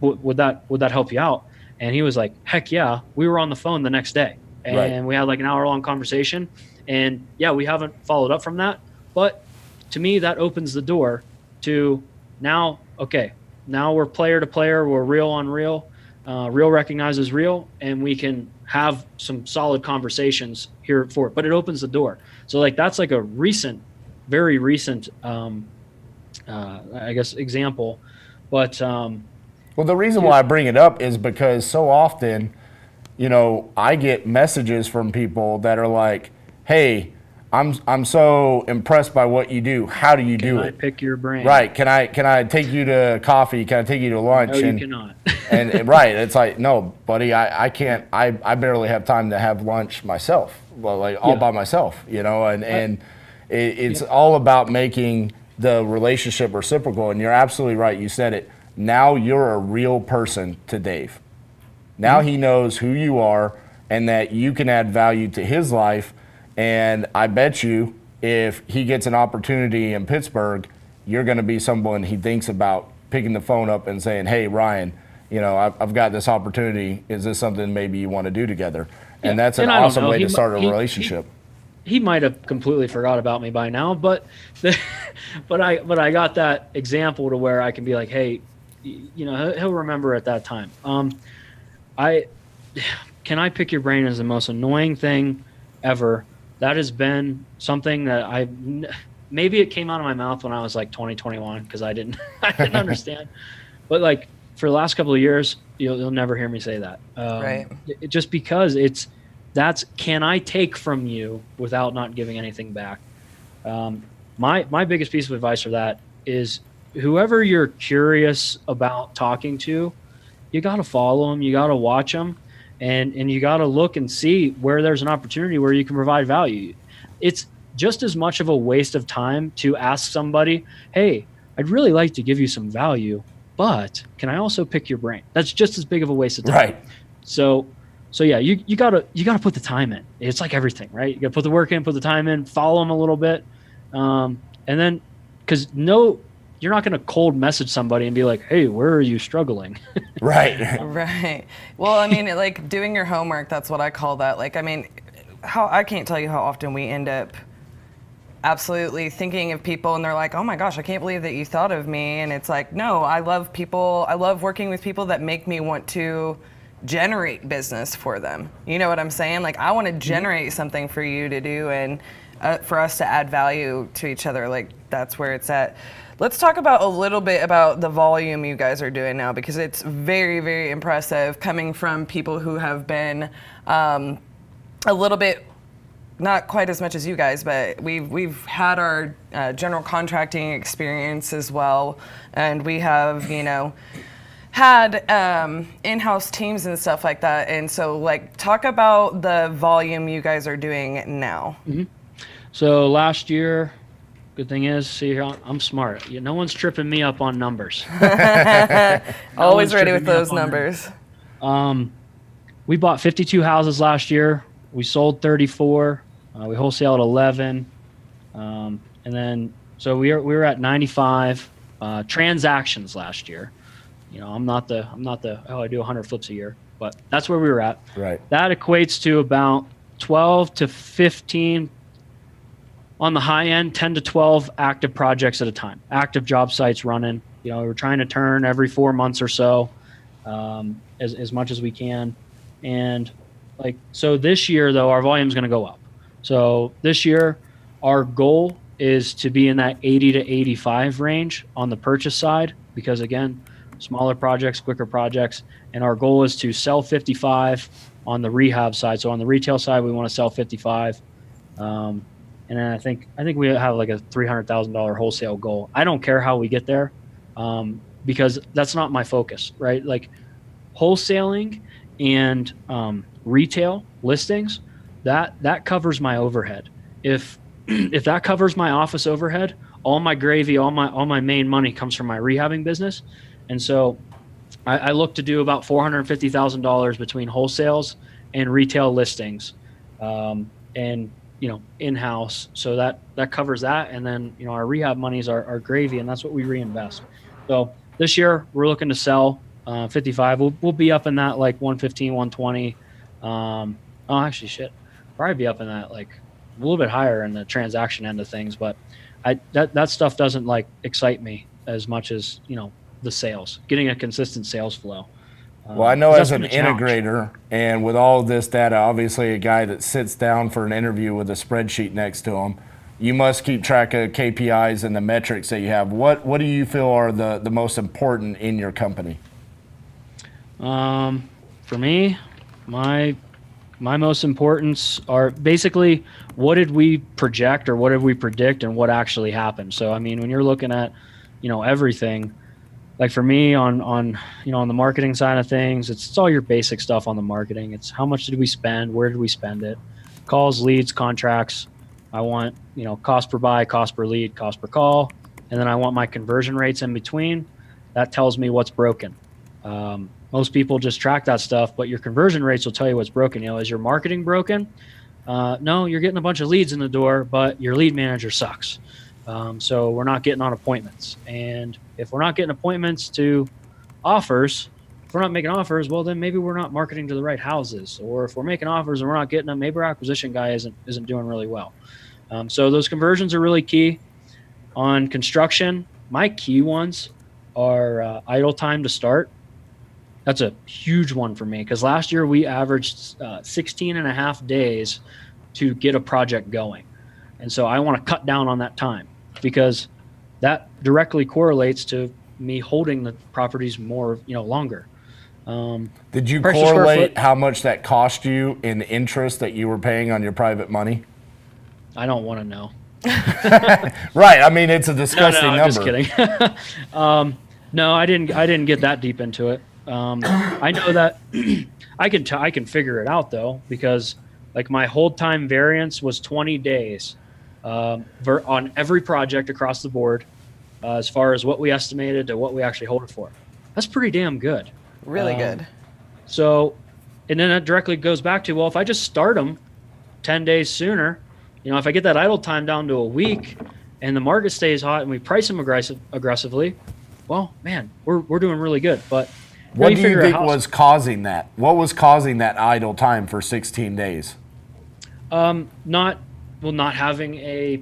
Would that help you out? And he was like, heck yeah. We were on the phone the next day and we had like an hour-long conversation. And yeah, we haven't followed up from that. But to me, that opens the door to now, okay, now we're player to player, we're real on real. Real recognizes real, and we can have some solid conversations here for it. But it opens the door. So like that's like a very recent, I guess, example. But
well, the reason why I bring it up is because so often, I get messages from people that are like, hey, I'm so impressed by what you do. How do you do
I
it?
pick your brain.
Right. Can I take you to coffee? Can I take you to lunch?
No, you cannot.
and right. It's like, no, buddy, I can't, I barely have time to have lunch myself. Well, like all by myself, and it's all about making the relationship reciprocal. And you're absolutely right. You said it. Now you're a real person to Dave. Now he knows who you are and that you can add value to his life. And I bet you if he gets an opportunity in Pittsburgh, you're going to be someone he thinks about picking the phone up and saying, hey, Ryan, I've got this opportunity. Is this something maybe you want to do together? And that's an awesome way to start a relationship.
He might have completely forgot about me by now, but I got that example to where I can be like, hey, he'll remember at that time. Can I pick your brain is the most annoying thing ever. That has been something that maybe it came out of my mouth when I was like 20, 21 because I didn't understand. But like for the last couple of years, you'll never hear me say that.
Right.
Just because can I take from you without not giving anything back? My biggest piece of advice for that is whoever you're curious about talking to, you got to follow them, you got to watch them, and you got to look and see where there's an opportunity where you can provide value. It's just as much of a waste of time to ask somebody, hey, I'd really like to give you some value, but can I also pick your brain? That's just as big of a waste of time.
Right.
So yeah, you gotta put the time in. It's like everything, right? You gotta put the work in, put the time in, follow them a little bit, and then because you're not gonna cold message somebody and be like, hey, where are you struggling?
Right.
Right. Well, I mean, like doing your homework, that's what I call that. Like, I mean, I can't tell you how often we end up absolutely thinking of people and they're like, oh my gosh, I can't believe that you thought of me. And it's like, no, I love people. I love working with people that make me want to generate business for them. You know what I'm saying? Like, I want to generate something for you to do and for us to add value to each other. Like, that's where it's at. Let's talk about a little bit about the volume you guys are doing now, because it's very, very impressive coming from people who have been a little bit, not quite as much as you guys, but we've had our general contracting experience as well, and we have had in-house teams and stuff like that. And so, like, talk about the volume you guys are doing now.
Mm-hmm. So last year, good thing is, see here, I'm smart. No one's tripping me up on numbers.
Always ready with those numbers.
We bought 52 houses last year. We sold 34. We wholesaled 11. And then, so we were at 95 transactions last year. I'm not the I do 100 flips a year, but that's where we were at.
Right.
That equates to about 12 to 15 on the high end, 10 to 12 active projects at a time, active job sites running. We're trying to turn every 4 months or so, as much as we can. And so this year though, our volume is going to go up. So this year, our goal is to be in that 80 to 85 range on the purchase side, because again, smaller projects, quicker projects. And our goal is to sell 55 on the rehab side. So on the retail side, we want to sell 55. And then I think we have like a $300,000 wholesale goal. I don't care how we get there, because that's not my focus, right? Like wholesaling and retail listings, that covers my overhead. If that covers my office overhead, all my gravy, all my main money comes from my rehabbing business. And so I look to do about $450,000 between wholesales and retail listings, and in-house. So that covers that. And then, our rehab monies are gravy, and that's what we reinvest. So this year we're looking to sell 55. We'll be up in that like 115, 120. Actually shit. Probably be up in that like a little bit higher in the transaction end of things, but that stuff doesn't like excite me as much as, the sales, getting a consistent sales flow.
Well, I know as an integrator and with all of this data, obviously a guy that sits down for an interview with a spreadsheet next to him, you must keep track of KPIs and the metrics that you have. What do you feel are the most important in your company?
For me, my My most importance are basically what did we project or what did we predict and what actually happened. So, I mean, when you're looking at, everything, like for me on the marketing side of things, it's all your basic stuff on the marketing. It's how much did we spend? Where did we spend it? Calls, leads, contracts. I want, cost per buy, cost per lead, cost per call. And then I want my conversion rates in between. That tells me what's broken. Most people just track that stuff, but your conversion rates will tell you what's broken. Is your marketing broken? No, you're getting a bunch of leads in the door, but your lead manager sucks. So we're not getting on appointments. And if we're not getting appointments to offers, if we're not making offers, well, then maybe we're not marketing to the right houses. Or if we're making offers and we're not getting them, maybe our acquisition guy isn't doing really well. So those conversions are really key. On construction, my key ones are idle time to start. That's a huge one for me because last year we averaged 16 and a half days to get a project going. And so I want to cut down on that time because that directly correlates to me holding the properties more, longer.
Did you
Price per square
correlate
foot?
how much that cost you in interest that you were paying on your private money?
I don't want to know.
Right. I mean, it's a disgusting
I'm
number.
just kidding. No, I didn't get that deep into it. I know that I can figure it out though, because like my hold time variance was 20 days on every project across the board, as far as what we estimated to what we actually hold it for. That's pretty damn good.
Really good.
So, and then that directly goes back to, well, if I just start them 10 days sooner, if I get that idle time down to a week and the market stays hot and we price them aggressively, well, man, we're doing really good. But
what do you think was causing that? What was causing that idle time for 16 days?
Not having a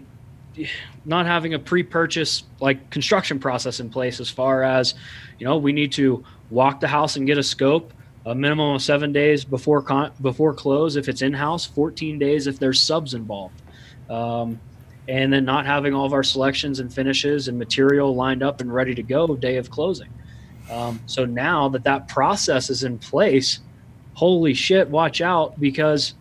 pre-purchase like construction process in place, as far as, we need to walk the house and get a scope, a minimum of 7 days before close if it's in-house, 14 days if there's subs involved. And then not having all of our selections and finishes and material lined up and ready to go day of closing. So now that process is in place, holy shit, watch out, because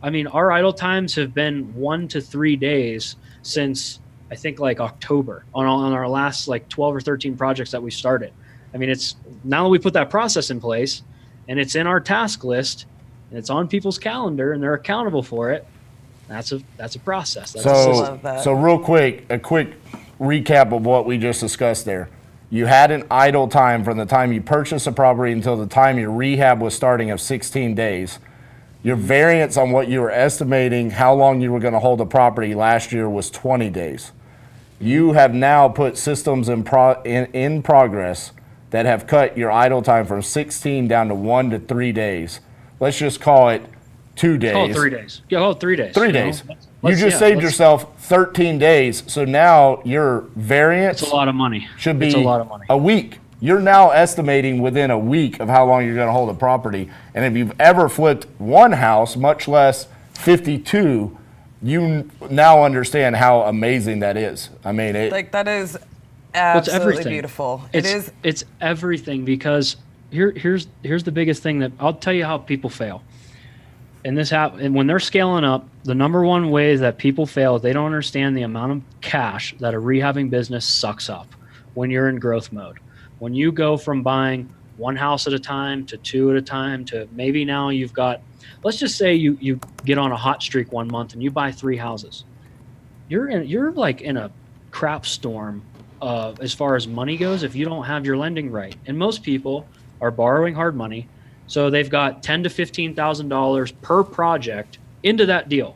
our idle times have been 1 to 3 days since I think like October on our last like 12 or 13 projects that we started. It's now that we put that process in place and it's in our task list and it's on people's calendar and they're accountable for it. That's a process. That's a system.
So real quick, a quick recap of what we just discussed there. You had an idle time from the time you purchased a property until the time your rehab was starting of 16 days. Your variance on what you were estimating how long you were going to hold a property last year was 20 days. You have now put systems in progress that have cut your idle time from 16 down to 1 to 3 days. Let's just call it 2 days.
Call it 3 days. Yeah, call it 3 days.
3 days. You just saved yourself 13 days. So now your variance
it's a lot of money.
Should be
it's a lot of money.
A week. You're now estimating within a week of how long you're going to hold a property. And if you've ever flipped one house, much less 52, you now understand how amazing that is.
That is absolutely beautiful.
It's everything, because here's the biggest thing that I'll tell you how people fail. And when they're scaling up, the number one way that people fail is they don't understand the amount of cash that a rehabbing business sucks up when you're in growth mode. When you go from buying one house at a time to 2 at a time to maybe now you've got, let's just say you get on a hot streak one month and you buy 3 houses. You're like in a crap storm as far as money goes if you don't have your lending right. And most people are borrowing hard money. So they've got $10,000 to $15,000 per project into that deal.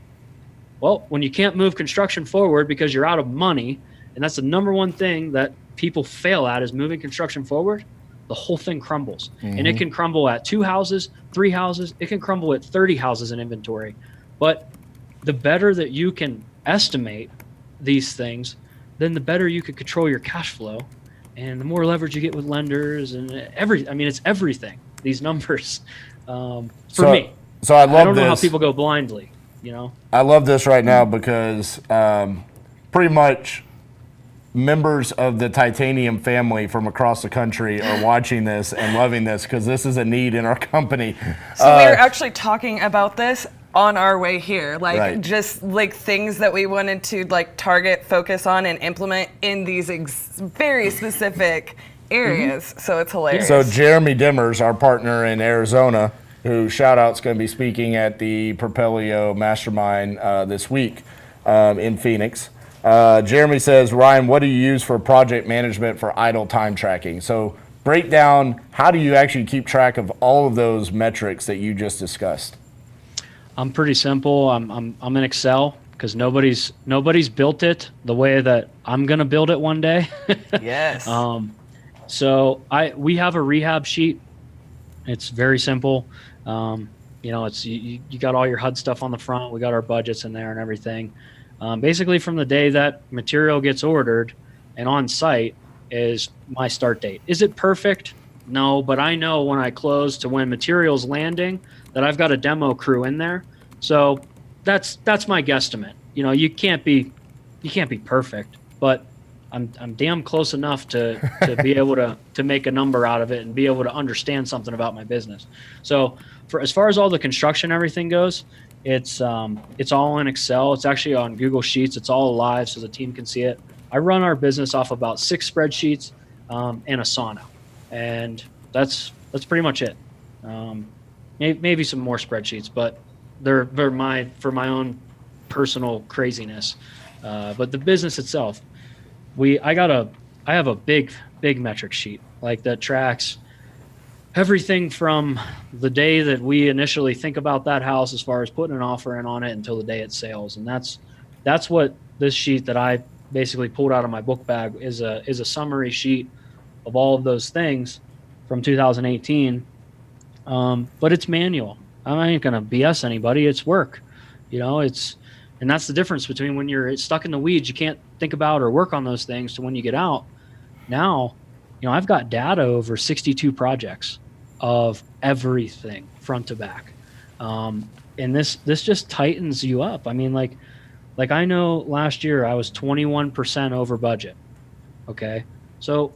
Well, when you can't move construction forward because you're out of money, and that's the number one thing that people fail at is moving construction forward, the whole thing crumbles. Mm-hmm. And it can crumble at 2 houses, 3 houses. It can crumble at 30 houses in inventory. But the better that you can estimate these things, then the better you can control your cash flow. And the more leverage you get with lenders and it's everything. These numbers for me.
So I
don't know how people go blindly,
I love this right now because pretty much members of the titanium family from across the country are watching this and loving this, because this is a need in our company.
So we were actually talking about this on our way here, like
Right.
just like things that we wanted to like target, focus on, and implement in these very specific areas. So it's hilarious.
So Jeremy Dimmers, our partner in Arizona, who shout out's going to be speaking at the Propelio Mastermind this week in Phoenix. Jeremy says, Ryan, what do you use for project management for idle time tracking? So break down, how do you actually keep track of all of those metrics that you just discussed?
I'm pretty simple. I'm in Excel, because nobody's built it the way that I'm gonna build it one day.
Yes.
So we have a rehab sheet. It's very simple. It's you got all your HUD stuff on the front. We got our budgets in there and everything. Basically, from the day that material gets ordered and on site is my start date. Is it perfect? No, but I know when I close to when material's landing that I've got a demo crew in there. So that's my guesstimate. You can't be perfect, but I'm damn close enough to be able to make a number out of it and be able to understand something about my business. So as far as all the construction, everything goes, it's all in Excel. It's actually on Google Sheets. It's all live so the team can see it. I run our business off about 6 spreadsheets and a sauna, and that's pretty much it. Maybe some more spreadsheets, but they're for my own personal craziness. But the business itself, I have a big metric sheet like that tracks everything from the day that we initially think about that house as far as putting an offer in on it until the day it sells. And that's what this sheet that I basically pulled out of my book bag is a summary sheet of all of those things from 2018. But it's manual. I ain't gonna BS anybody. It's work, and that's the difference between when you're stuck in the weeds, you can't think about or work on those things, to when you get out. Now, I've got data over 62 projects of everything front to back. And this just tightens you up. I mean, like I know last year I was 21% over budget. Okay. So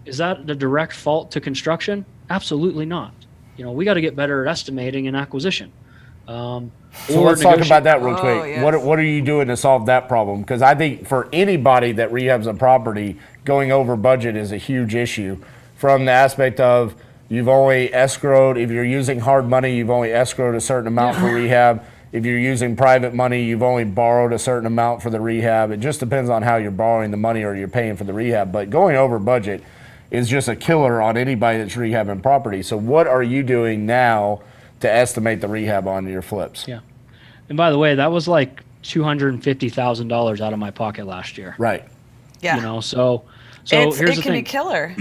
is that the direct fault to construction? Absolutely not. We got to get better at estimating and acquisition.
So let's talk about that real quick.
Yes.
What are you doing to solve that problem? Because I think for anybody that rehabs a property, going over budget is a huge issue, from the aspect of you've only escrowed, if you're using hard money, you've only escrowed a certain amount for rehab. If you're using private money, you've only borrowed a certain amount for the rehab. It just depends on how you're borrowing the money or you're paying for the rehab. But going over budget is just a killer on anybody that's rehabbing property. So what are you doing now to estimate the rehab on your flips?
Yeah. And by the way, that was like $250,000 out of my pocket last year.
Right.
Yeah.
So here's the thing.
It can be killer.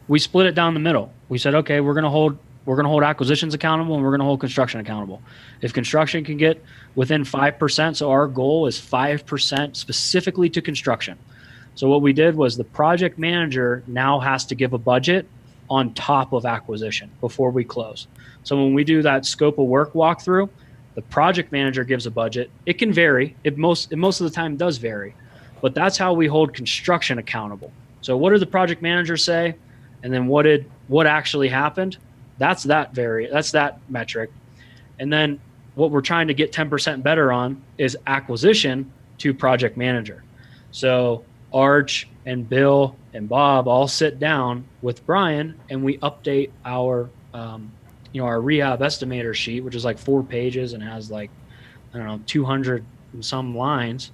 We split it down the middle. We said, okay, we're going to hold acquisitions accountable and we're going to hold construction accountable. If construction can get within 5%, so our goal is 5% specifically to construction. So what we did was the project manager now has to give a budget on top of acquisition before we close. So when we do that scope of work walkthrough, the project manager gives a budget. It can vary. It most of the time does vary, but that's how we hold construction accountable. So what did the project manager say? And then what actually happened? That's that metric. And then what we're trying to get 10% better on is acquisition to project manager. So Arch and Bill and Bob all sit down with Brian and we update our our rehab estimator sheet, which is like 4 pages and has 200 and some lines.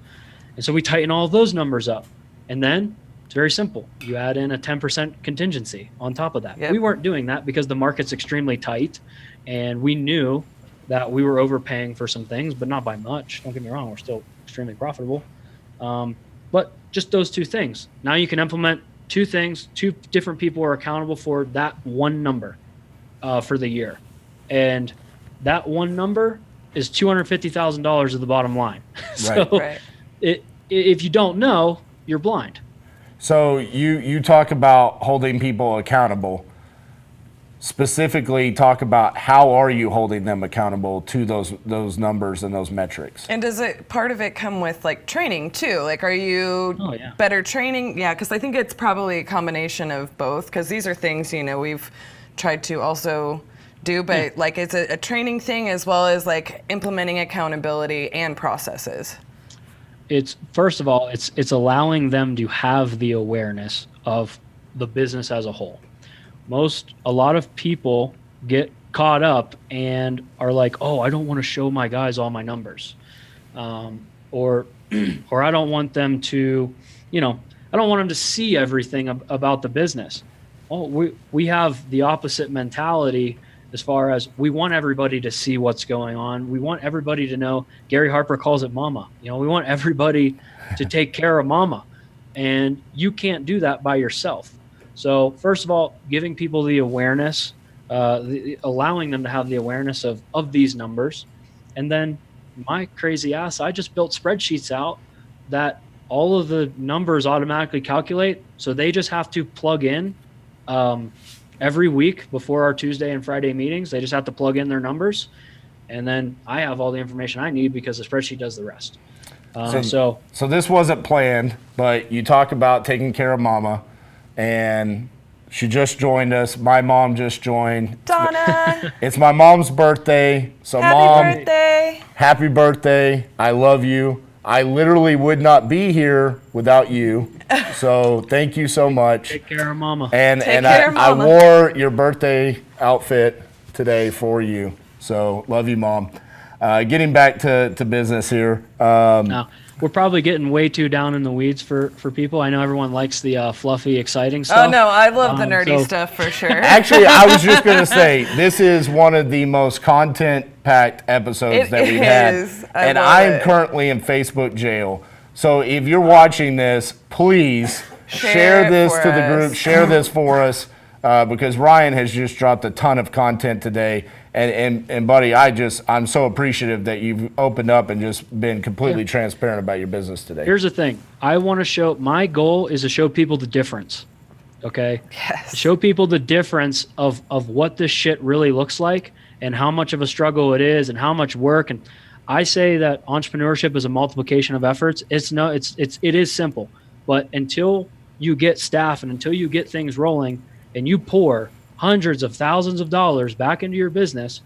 And so we tighten all of those numbers up. And then it's very simple. You add in a 10% contingency on top of that.
Yep.
We weren't doing that because the market's extremely tight and we knew that we were overpaying for some things, but not by much. Don't get me wrong. We're still extremely profitable. But just those 2 things. Now you can implement 2 things. 2 different people are accountable for that one number for the year. And that one number is $250,000 of the bottom line. So
Right.
If you don't know, you're blind.
So you talk about holding people accountable. specifically talk about how are you holding them accountable to those numbers and those metrics.
And does it part of it come with like training too? Like, are you better training? Yeah, because I think it's probably a combination of both. Because these are things we've tried to also do, but like it's a training thing as well as like implementing accountability and processes.
It's first of all, it's allowing them to have the awareness of the business as a whole. A lot of people get caught up and are like, oh, I don't want to show my guys all my numbers. Or I don't want them to, I don't want them to see everything about the business. Oh, we have the opposite mentality as far as we want everybody to see what's going on. We want everybody to know. Gary Harper calls it mama. We want everybody to take care of mama. And you can't do that by yourself. So first of all, giving people the awareness, allowing them to have the awareness of these numbers. And then my crazy ass, I just built spreadsheets out that all of the numbers automatically calculate. So they just have to plug in every week before our Tuesday and Friday meetings. They just have to plug in their numbers. And then I have all the information I need because the spreadsheet does the rest. So
this wasn't planned, but you talk about taking care of mama. And she just joined us. My mom just joined.
Donna.
It's my mom's birthday. So
happy birthday.
Happy birthday. I love you. I literally would not be here without you. So thank you so much.
Take care of mama.
And I wore your birthday outfit today for you. So love you, Mom. Getting back to business here.
Now, we're probably getting way too down in the weeds for people. I know everyone likes the fluffy, exciting stuff.
Oh, no, I love the nerdy stuff for sure.
Actually, I was just going to say, this is one of the most content-packed episodes that we've had. And I am currently in Facebook jail. So if you're watching this, please share this to the group. Share this for us because Ryan has just dropped a ton of content today. And buddy, I'm so appreciative that you've opened up and just been completely transparent about your business today.
Here's the thing. My goal is to show people the difference. Okay?
Yes.
Show people the difference of what this shit really looks like and how much of a struggle it is and how much work. And I say that entrepreneurship is a multiplication of efforts. It is simple. But until you get staff and until you get things rolling and you pour hundreds of thousands of dollars back into your business,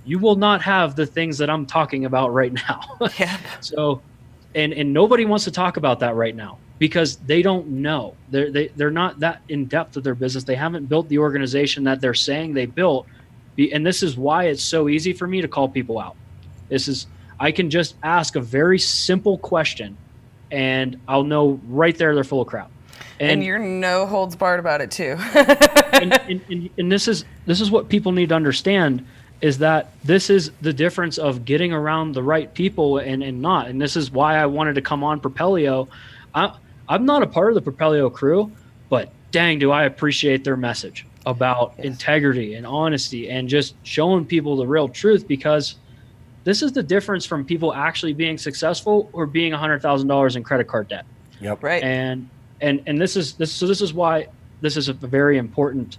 you will not have the things that I'm talking about right now.
Yeah.
So, and nobody wants to talk about that right now because they don't know. They're not that in depth with their business. They haven't built the organization that they're saying they built. And this is why it's so easy for me to call people out. I can just ask a very simple question and I'll know right there they're full of crap.
And you're no holds barred about it too.
and this is what people need to understand is that this is the difference of getting around the right people and not. And this is why I wanted to come on Propelio. I'm not a part of the Propelio crew, but dang, do I appreciate their message about integrity and honesty and just showing people the real truth, because this is the difference from people actually being successful or being $100,000 in credit card debt.
Yep.
Right.
And this is why this is a very important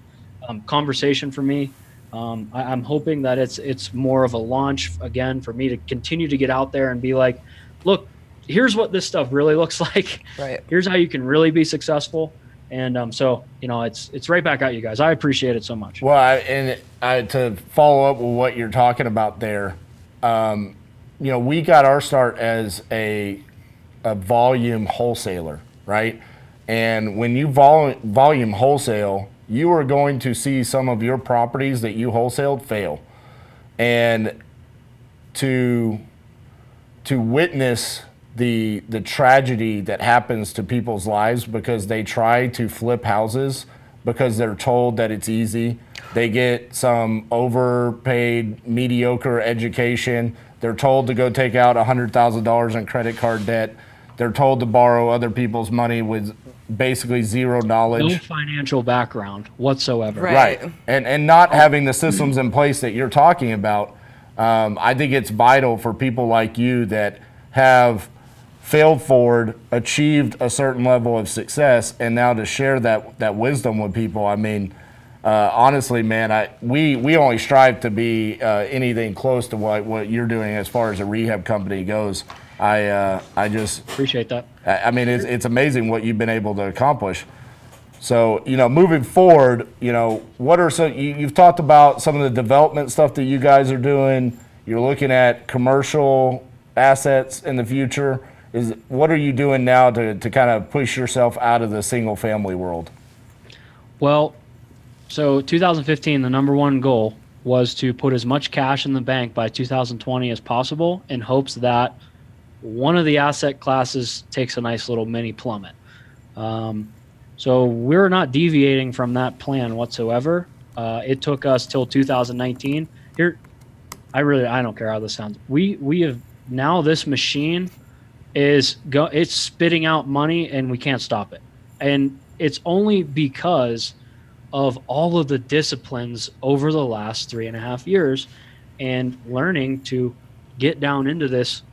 conversation for me. I'm hoping that it's more of a launch again for me to continue to get out there and be like, look, here's what this stuff really looks like.
Right.
Here's how you can really be successful. And so it's right back at you guys. I appreciate it so much.
Well, to follow up with what you're talking about there, we got our start as a volume wholesaler, right? And when you volume wholesale, you are going to see some of your properties that you wholesaled fail. And to witness the tragedy that happens to people's lives because they try to flip houses because they're told that it's easy. They get some overpaid, mediocre education. They're told to go take out $100,000 in credit card debt. They're told to borrow other people's money with basically zero knowledge.
No financial background whatsoever.
Right. And not having the systems in place that you're talking about. I think it's vital for people like you that have failed forward, achieved a certain level of success, and now to share that wisdom with people. I mean, honestly, man, we only strive to be anything close to what you're doing as far as a rehab company goes. I just
Appreciate that.
I mean, it's amazing what you've been able to accomplish. So, moving forward, what are some, you've talked about some of the development stuff that you guys are doing. You're looking at commercial assets in the future. What are you doing now to kind of push yourself out of the single family world?
Well, so 2015, the number one goal was to put as much cash in the bank by 2020 as possible in hopes that one of the asset classes takes a nice little mini plummet. So we're not deviating from that plan whatsoever. It took us till 2019. Here, I don't care how this sounds. We have now, this machine it's spitting out money and we can't stop it. And it's only because of all of the disciplines over the last 3.5 years and learning to get down into this,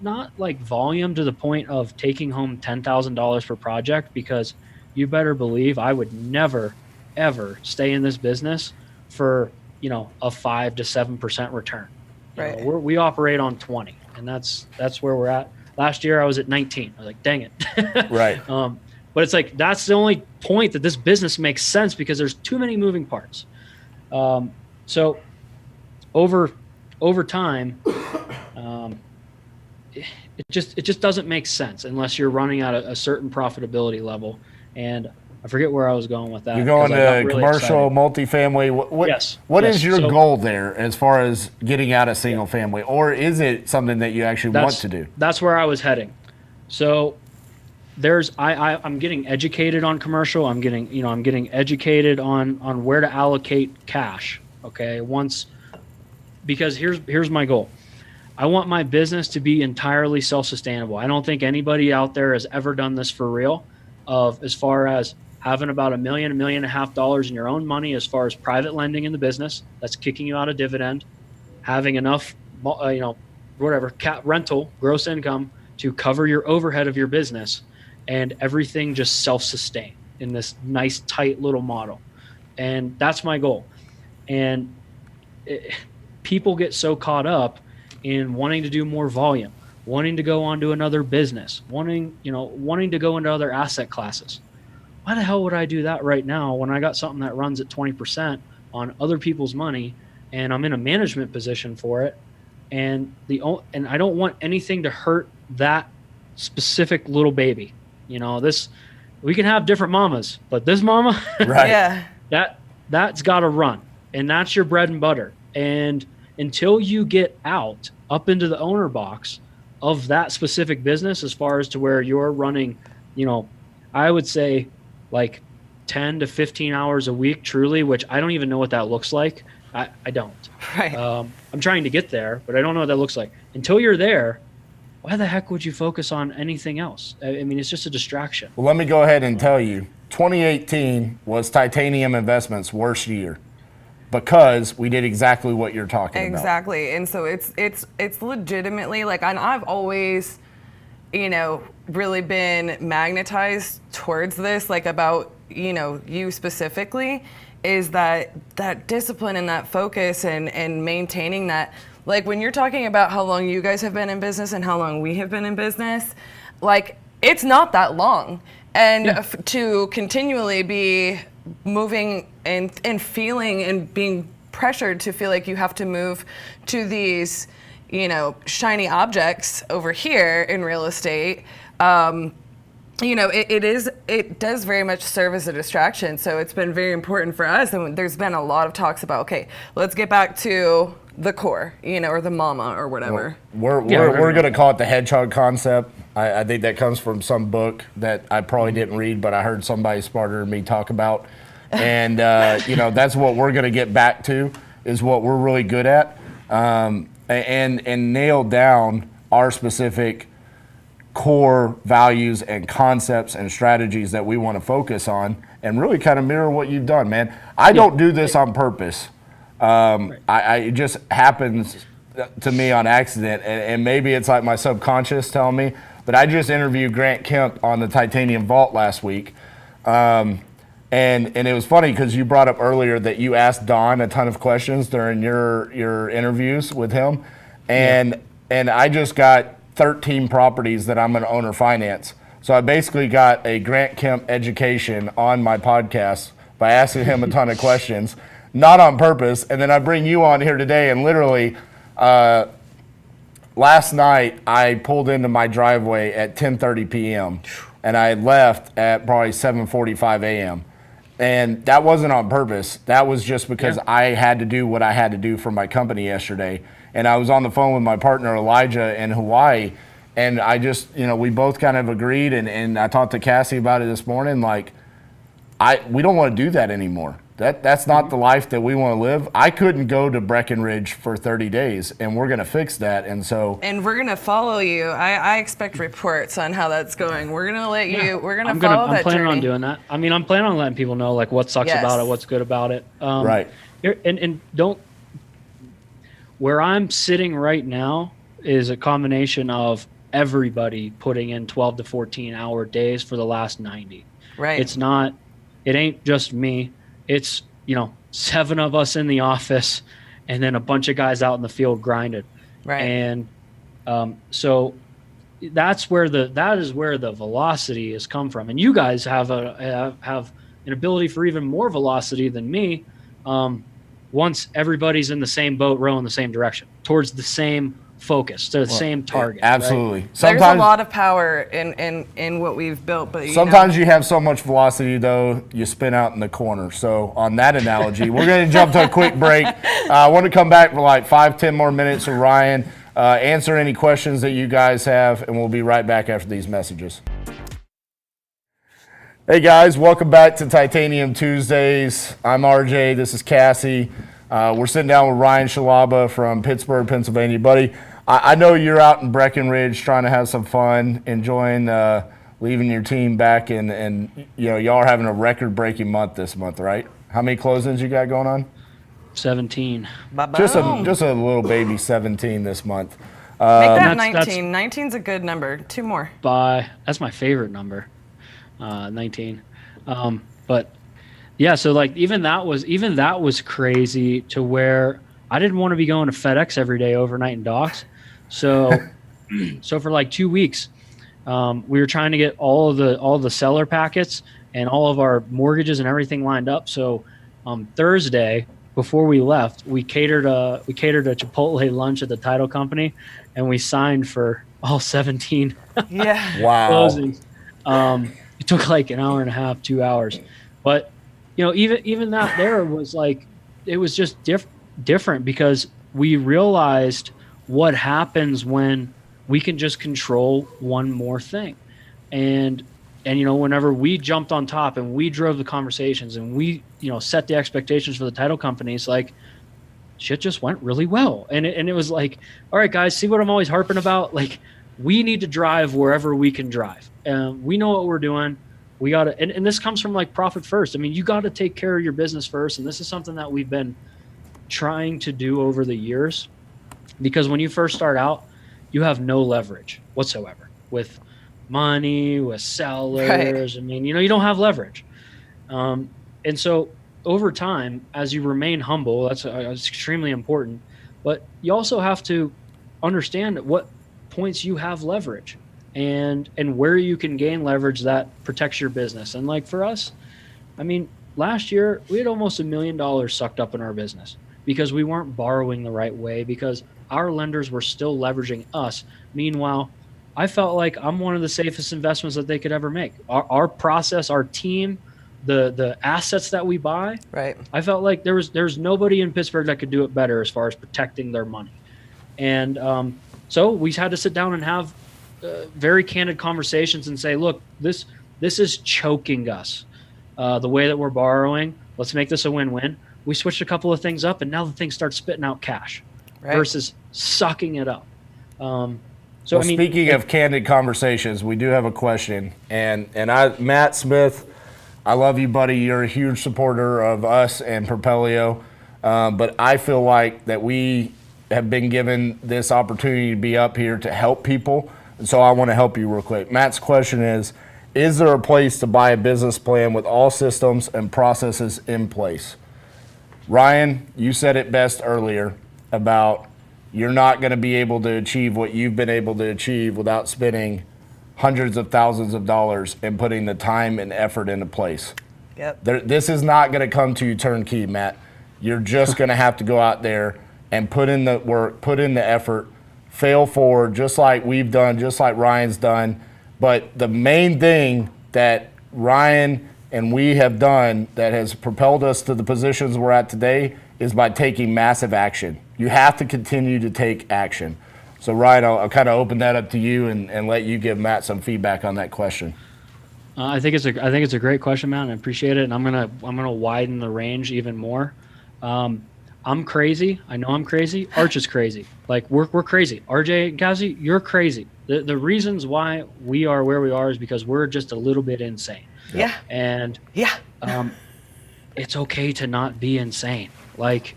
not like volume to the point of taking home $10,000 per project, because you better believe I would never, ever stay in this business for, a 5 to 7% return.
Right.
We operate on 20, and that's where we're at. Last year I was at 19. I was like, dang it.
Right.
But it's like, that's the only point that this business makes sense, because there's too many moving parts. So over time, it just doesn't make sense unless you're running at a certain profitability level. And I forget where I was going with that.
You're going
'cause I got
to
really
commercial,
excited.
multifamily.
Yes.
What
Yes.
is your
So-
goal there as far as getting out of single family, or is it something that you actually want to do?
That's where I was heading. So I'm getting educated on commercial. I'm getting educated on where to allocate cash. Okay. Because here's my goal. I want my business to be entirely self-sustainable. I don't think anybody out there has ever done this for real, as far as having about $1 million, $1.5 million in your own money as far as private lending in the business that's kicking you out a dividend, having enough, rental, gross income to cover your overhead of your business, and everything just self-sustain in this nice, tight little model. And that's my goal. And people get so caught up in wanting to do more volume, wanting to go on to another business, wanting to go into other asset classes. Why the hell would I do that right now when I got something that runs at 20% on other people's money, and I'm in a management position for it, and I don't want anything to hurt that specific little baby. We can have different mamas, but this mama,
Right.
Yeah.
that's got to run, and that's your bread and butter. And until you get up into the owner box of that specific business, as far as to where you're running, I would say like 10 to 15 hours a week, truly, which I don't even know what that looks like. I don't.
Right.
I'm trying to get there, but I don't know what that looks like. Until you're there, why the heck would you focus on anything else? I mean, it's just a distraction.
Well, let me go ahead and tell you, 2018 was Titanium Investment's worst year, because we did exactly what you're talking about.
Exactly. And so it's legitimately like, and I've always, really been magnetized towards this, like about, you specifically, is that discipline and that focus and maintaining that. Like when you're talking about how long you guys have been in business and how long we have been in business, like it's not that long. And to continually be moving and feeling and being pressured to feel like you have to move to these, shiny objects over here in real estate, it does very much serve as a distraction. So it's been very important for us. And there's been a lot of talks about, okay, let's get back to the core, or the mama or whatever.
We're going to call it the hedgehog concept. I think that comes from some book that I probably didn't read, but I heard somebody smarter than me talk about. And, that's what we're going to get back to, is what we're really good at, and nail down our specific core values and concepts and strategies that we want to focus on, and really kind of mirror what you've done, man. I don't do this on purpose. It just happens to me on accident, and maybe it's like my subconscious telling me, but I just interviewed Grant Kemp on the Titanium Vault last week. And it was funny because you brought up earlier that you asked Don a ton of questions during your interviews with him, and I just got 13 properties that I'm going to owner finance. So I basically got a Grant Kemp education on my podcast by asking him a ton of questions, not on purpose. And then I bring you on here today, and literally last night I pulled into my driveway at 10:30 p.m. and I left at probably 7:45 a.m. And that wasn't on purpose. That was just because I had to do what I had to do for my company yesterday. And I was on the phone with my partner, Elijah, in Hawaii. And I just, we both kind of agreed. And I talked to Cassie about it this morning. Like, we don't want to do that anymore. That's not the life that we want to live. I couldn't go to Breckenridge for 30 days, and we're going to fix that. And we're
going to follow you. I expect reports on how that's going. We're going to let you, we're going to follow that
I'm planning
journey.
on doing that. I mean, I'm planning on letting people know like what sucks about it, what's good about it.
Right.
And don't, where I'm sitting right now is a combination of everybody putting in 12 to 14 hour days for the last 90.
Right.
It ain't just me. It's, 7 of us in the office and then a bunch of guys out in the field grinding.
Right.
And so that is where the velocity has come from. And you guys have an ability for even more velocity than me. Once everybody's in the same boat, rowing the same direction towards the same focus, to the same target.
Absolutely.
Right?
There's a lot of power in what we've built, but
sometimes you have so much velocity though you spin out in the corner. So on that analogy, we're going to jump to a quick break. I want to come back for like 5-10 more minutes with Ryan, answer any questions that you guys have, and we'll be right back after these messages. Hey guys, welcome back to Titanium Tuesdays. I'm RJ, this is Cassie. We're sitting down with Ryan Scialabba from Pittsburgh, Pennsylvania. Buddy, I know you're out in Breckenridge trying to have some fun, enjoying leaving your team back, and y'all are having a record-breaking month this month, right? How many closings you got going on?
17.
Just a little baby 17 this month.
Make that 19. 19's a good number. 2 more.
That's my favorite number, 19. But yeah, so like even that was crazy to where I didn't want to be going to FedEx every day overnight in docks. So for like 2 weeks, we were trying to get all the seller packets and all of our mortgages and everything lined up. So Thursday before we left, we catered a Chipotle lunch at the title company, and we signed for all 17
Yeah.
Wow.
closings. It took like an hour and a half, 2 hours, but even that there was like, it was just different because we realized what happens when we can just control one more thing. And whenever we jumped on top and we drove the conversations and we, set the expectations for the title companies, like shit just went really well. And it was like, all right, guys, see what I'm always harping about? Like, we need to drive wherever we can drive. We know what we're doing. We got to, and this comes from like profit first. I mean, you got to take care of your business first. And this is something that we've been trying to do over the years, because when you first start out, you have no leverage whatsoever with money, with sellers. Right. I mean, you don't have leverage. And so over time, as you remain humble, that's extremely important, but you also have to understand at what points you have leverage and where you can gain leverage that protects your business. And like for us, I mean, last year we had almost $1 million sucked up in our business because we weren't borrowing the right way, because our lenders were still leveraging us. Meanwhile, I felt like I'm one of the safest investments that they could ever make. Our process, our team, the assets that we buy.
Right.
I felt like there's nobody in Pittsburgh that could do it better as far as protecting their money. And so we had to sit down and have very candid conversations and say, look, this is choking us. The way that we're borrowing, let's make this a win-win. We switched a couple of things up, and now the thing starts spitting out cash versus sucking it up.
Speaking of candid conversations, we do have a question. And Matt Smith, I love you, buddy. You're a huge supporter of us and Propelio. But I feel like that we have been given this opportunity to be up here to help people. And so I want to help you real quick. Matt's question is is there a place to buy a business plan with all systems and processes in place? Ryan, you said it best earlier about you're not going to be able to achieve what you've been able to achieve without spending hundreds of thousands of dollars and putting the time and effort into place.
Yep.
This is not going to come to you turnkey, Matt. You're just going to have to go out there and put in the work, put in the effort, fail forward, just like we've done, just like Ryan's done. But the main thing that Ryan and we have done that has propelled us to the positions we're at today is by taking massive action. You have to continue to take action. So Ryan, I'll kind of open that up to you and let you give Matt some feedback on that question.
I think it's a great question, Matt, and I appreciate it. And I'm gonna widen the range even more. I'm crazy. I know I'm crazy. Arch is crazy. Like we're crazy. RJ and Cassie, you're crazy. The reasons why we are where we are is because we're just a little bit insane.
Yeah.
And it's okay to not be insane. Like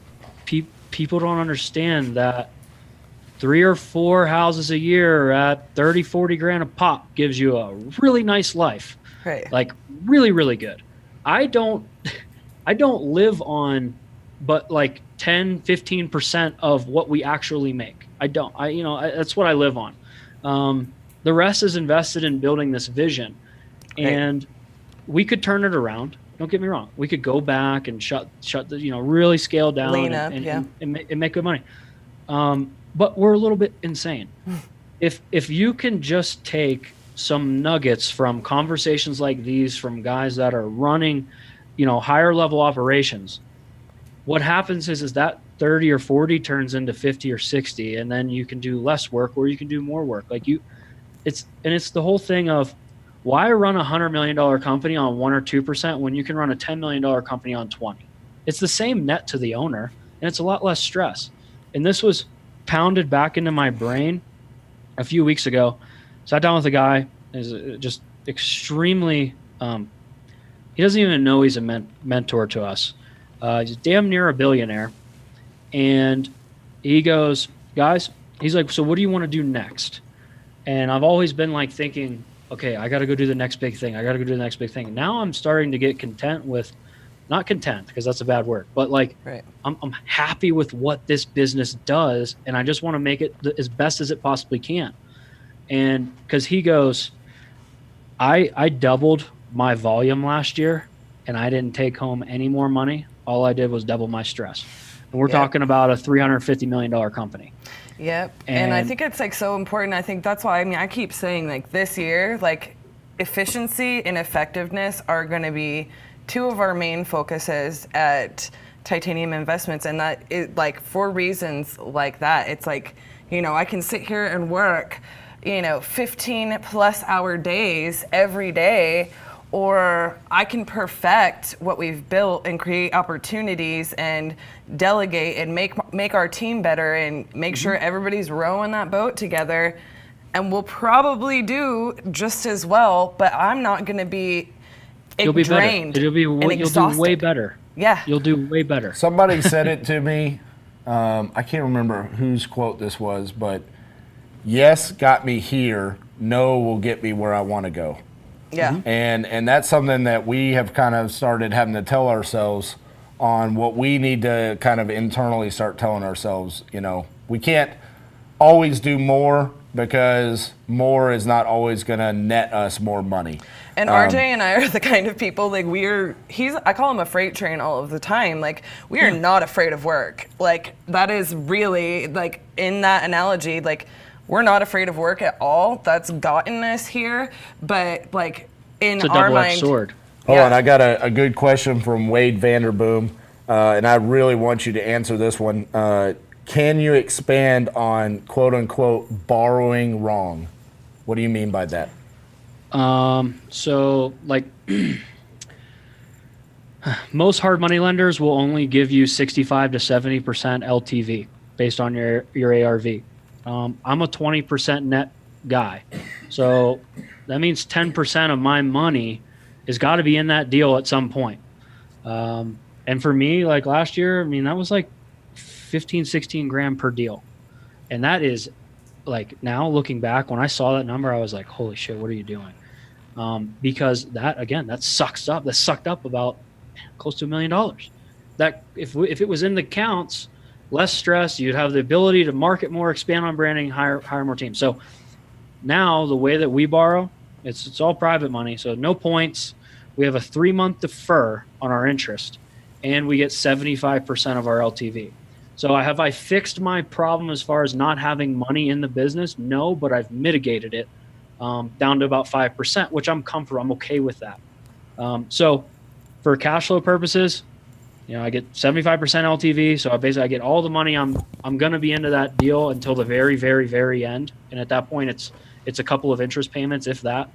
people don't understand that 3 or 4 houses a year at 30, 40 grand a pop gives you a really nice life.
Right.
Like really, really good. I don't live on but like 10, 15% of what we actually make. That's what I live on. The rest is invested in building this vision. And we could turn it around. Don't get me wrong. We could go back and shut the, really scale down and make good money. But we're a little bit insane. If you can just take some nuggets from conversations like these from guys that are running, higher level operations, what happens is that 30 or 40 turns into 50 or 60, and then you can do less work or you can do more work. It's the whole thing of why run $100 million company on 1 or 2% when you can run a $10 million company on 20? It's the same net to the owner, and it's a lot less stress. And this was pounded back into my brain a few weeks ago. Sat down with a guy, is just extremely, he doesn't even know he's a mentor to us. He's damn near a billionaire. And he goes, guys, he's like, so what do you want to do next? And I've always been like thinking, okay, I got to go do the next big thing. And now I'm starting to get content with, not content because that's a bad word, but like I'm happy with what this business does. And I just want to make it as best as it possibly can. And because he goes, I doubled my volume last year and I didn't take home any more money. All I did was double my stress. And we're talking about a $350 million company.
Yep. And I think it's like so important. I think that's why, I keep saying like this year, like efficiency and effectiveness are going to be 2 of our main focuses at Titanium Investments. And that is like for reasons like that. It's like, I can sit here and work, 15 plus hour days every day, or I can perfect what we've built and create opportunities and delegate and make our team better and make sure everybody's rowing that boat together. And we'll probably do just as well, but I'm not going to be drained.
You'll do way better.
Yeah.
You'll do way better.
Somebody said it to me. I can't remember whose quote this was, but yes got me here. No will get me where I want to go.
Yeah.
And that's something that we have kind of started having to tell ourselves on what we need to kind of internally start telling ourselves. We can't always do more because more is not always going to net us more money.
And RJ and I are the kind of people, like I call him a freight train all of the time. Like we are not afraid of work. Like that is really like in that analogy, like we're not afraid of work at all. That's gotten us here. But like in our mind,
sword.
Hold on, I got a good question from Wade Vanderboom, and I really want you to answer this one. Can you expand on quote unquote borrowing wrong? What do you mean by that?
So like most hard money lenders will only give you 65 to 70% LTV based on your ARV. I'm a 20% net guy. So that means 10% of my money has got to be in that deal at some point. And for me, like last year, that was like 15, 16 grand per deal. And that is like now looking back, when I saw that number, I was like, holy shit, what are you doing? because that sucked up about close to $1 million. That if it was in the accounts, less stress, you'd have the ability to market more, expand on branding, hire more teams. So now the way that we borrow, it's all private money, so no points. We have a 3-month defer on our interest, and we get 75% of our LTV. So have I fixed my problem as far as not having money in the business? No, but I've mitigated it down to about 5%, which I'm comfortable. I'm okay with that. So for cash flow purposes, I get 75% LTV. So I get all the money I'm going to be into that deal until the very, very, very end. And at that point, it's a couple of interest payments, if that.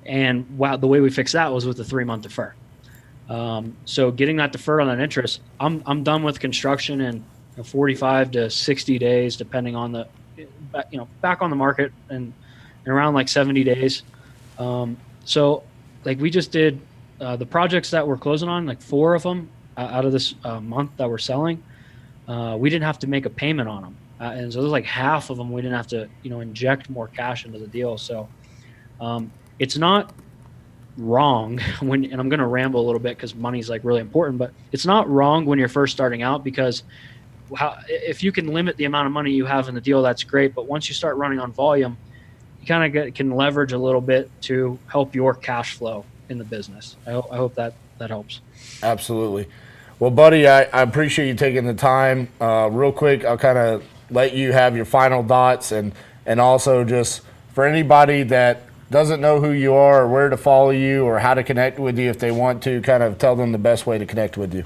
And the way we fixed that was with the 3-month defer. So getting that deferred on that interest, I'm done with construction in 45 to 60 days, depending on the, back on the market and around like 70 days. So like we just did the projects that we're closing on, like 4 of them out of this month that we're selling. We didn't have to make a payment on them. And so there's like half of them we didn't have to, inject more cash into the deal. So it's not wrong and I'm going to ramble a little bit because money's like really important, but it's not wrong when you're first starting out, because if you can limit the amount of money you have in the deal, that's great. But once you start running on volume, you kind of can leverage a little bit to help your cash flow in the business. I hope that helps.
Absolutely. Well, buddy, I appreciate you taking the time. Real quick, I'll kind of let you have your final thoughts, and also just for anybody that doesn't know who you are or where to follow you or how to connect with you, if they want to, kind of tell them the best way to connect with you.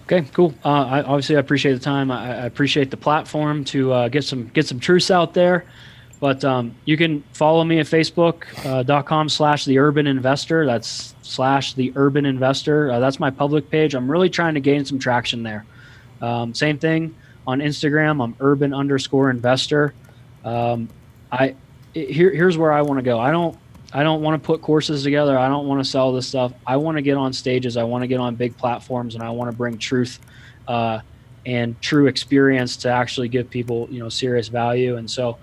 Okay, cool. I appreciate the time. I appreciate the platform to get some truths out there. But you can follow me at facebook.com/theurbaninvestor. That's /theurbaninvestor. That's my public page. I'm really trying to gain some traction there. Same thing on Instagram. I'm urban_investor. Here's where I want to go. I don't want to put courses together. I don't want to sell this stuff. I want to get on stages. I want to get on big platforms, and I want to bring truth and true experience to actually give people, serious value. And so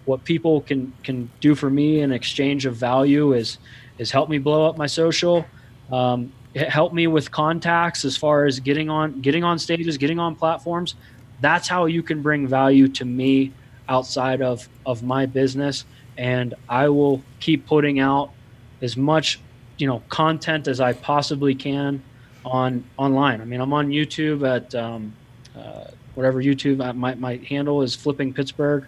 what people can do for me in exchange of value is help me blow up my social, help me with contacts as far as getting on stages, getting on platforms. That's how you can bring value to me outside of my business. And I will keep putting out as much, content as I possibly can online. I mean, I'm on YouTube at whatever YouTube. My handle is Flipping Pittsburgh.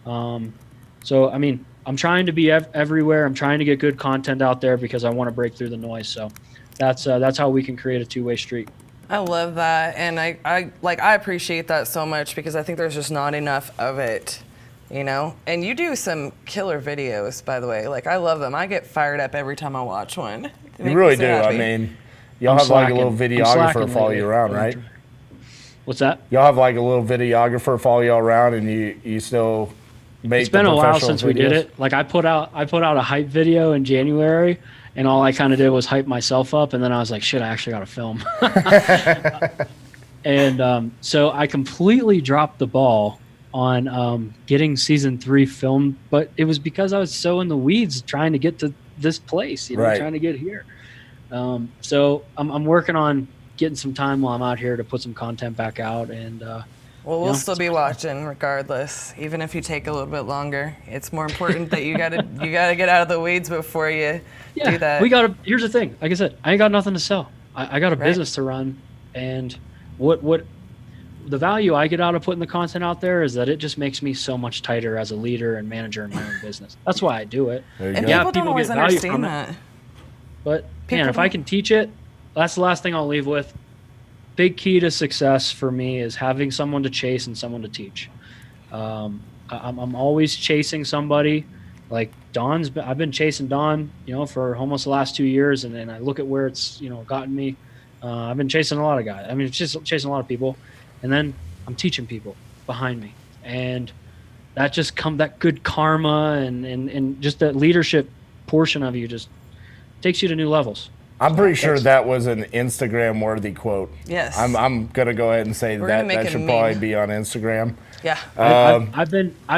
So, I mean, I'm trying to be everywhere. I'm trying to get good content out there because I want to break through the noise. So that's how we can create a two-way street.
I love that, and I appreciate that so much because I think there's just not enough of it, And you do some killer videos, by the way. Like, I love them. I get fired up every time I watch one.
You really do. Happy. I mean, y'all have like a little videographer follow you around, right?
What's that?
Y'all have like a little videographer follow you around, and you still make.
It's been a while since we did it. Like I put out a hype video in January. And all I kind of did was hype myself up. And then I was like, shit, I actually got to film. And so I completely dropped the ball on getting season 3 filmed. But it was because I was so in the weeds trying to get to this place,
right.
Trying to get here. So I'm working on getting some time while I'm out here to put some content back out. And
we'll still be watching regardless, even if you take a little bit longer. It's more important that you gotta get out of the weeds before you do that.
Here's the thing. Like I said, I ain't got nothing to sell. I got a business to run, and what the value I get out of putting the content out there is that it just makes me so much tighter as a leader and manager in my own business. That's why I do it.
And people don't always understand that.
But man, if I can teach it, that's the last thing I'll leave with. Big key to success for me is having someone to chase and someone to teach. I'm always chasing somebody. Like I've been chasing Don, for almost the last 2 years, and then I look at where it's, gotten me. I've been chasing a lot of guys. I mean, just chasing a lot of people, and then I'm teaching people behind me, and that just that good karma and just that leadership portion of you just takes you to new levels.
I'm pretty sure that was an Instagram-worthy quote.
Yes.
I'm gonna go ahead and say
We're gonna make
that
it a
should
meme.
probably be on Instagram.
Yeah.
I've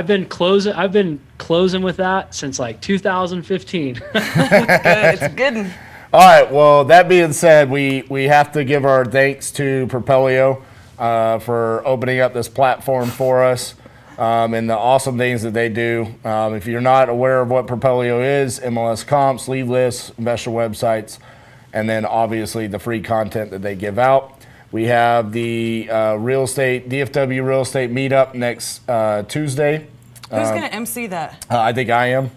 been closing with that since like 2015.
Good. It's a good one.
All right. Well, that being said, we have to give our thanks to Propelio for opening up this platform for us and the awesome things that they do. If you're not aware of what Propelio is, MLS comps, lead lists, investor websites, and then obviously the free content that they give out. We have the DFW real estate meetup next Tuesday.
Who's going to MC that?
I think I am.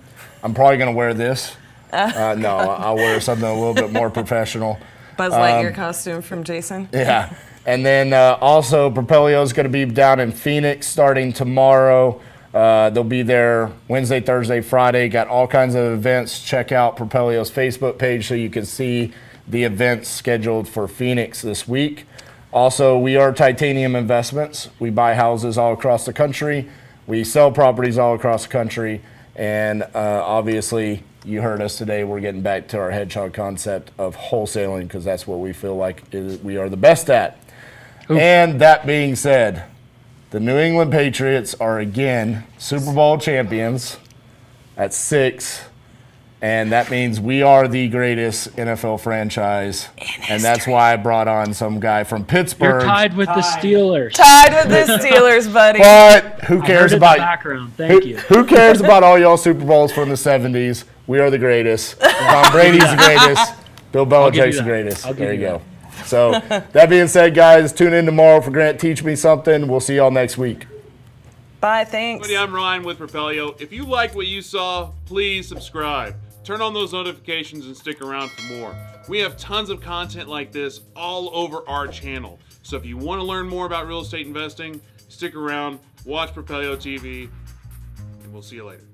I'm probably going to wear this. No, I'll wear something a little bit more professional.
Buzz Lightyear costume from Jason.
Yeah. And then also Propelio is going to be down in Phoenix starting tomorrow. They'll be there Wednesday, Thursday, Friday. Got all kinds of events. Check out Propelio's Facebook page so you can see the events scheduled for Phoenix this week. Also, we are Titanium Investments. We buy houses all across the country. We sell properties all across the country. And obviously, you heard us today. We're getting back to our hedgehog concept of wholesaling because that's what we feel like we are the best at. Ooh. And that being said, the New England Patriots are again Super Bowl champions at 6. And that means we are the greatest NFL franchise. And that's why I brought on some guy from Pittsburgh.
You're tied with the Steelers.
Tied with the Steelers, buddy.
But who cares about
background? Thank you.
Who cares about all y'all Super Bowls from the 70s? We are the greatest. Tom Brady's the greatest. Bill Belichick's the greatest. There you go. So that being said, guys, tune in tomorrow for Grant Teach Me Something. We'll see y'all next week.
Bye, thanks.
I'm Ryan with Propelio. If you like what you saw, please subscribe. Turn on those notifications and stick around for more. We have tons of content like this all over our channel. So if you want to learn more about real estate investing, stick around, watch Propelio TV, and we'll see you later.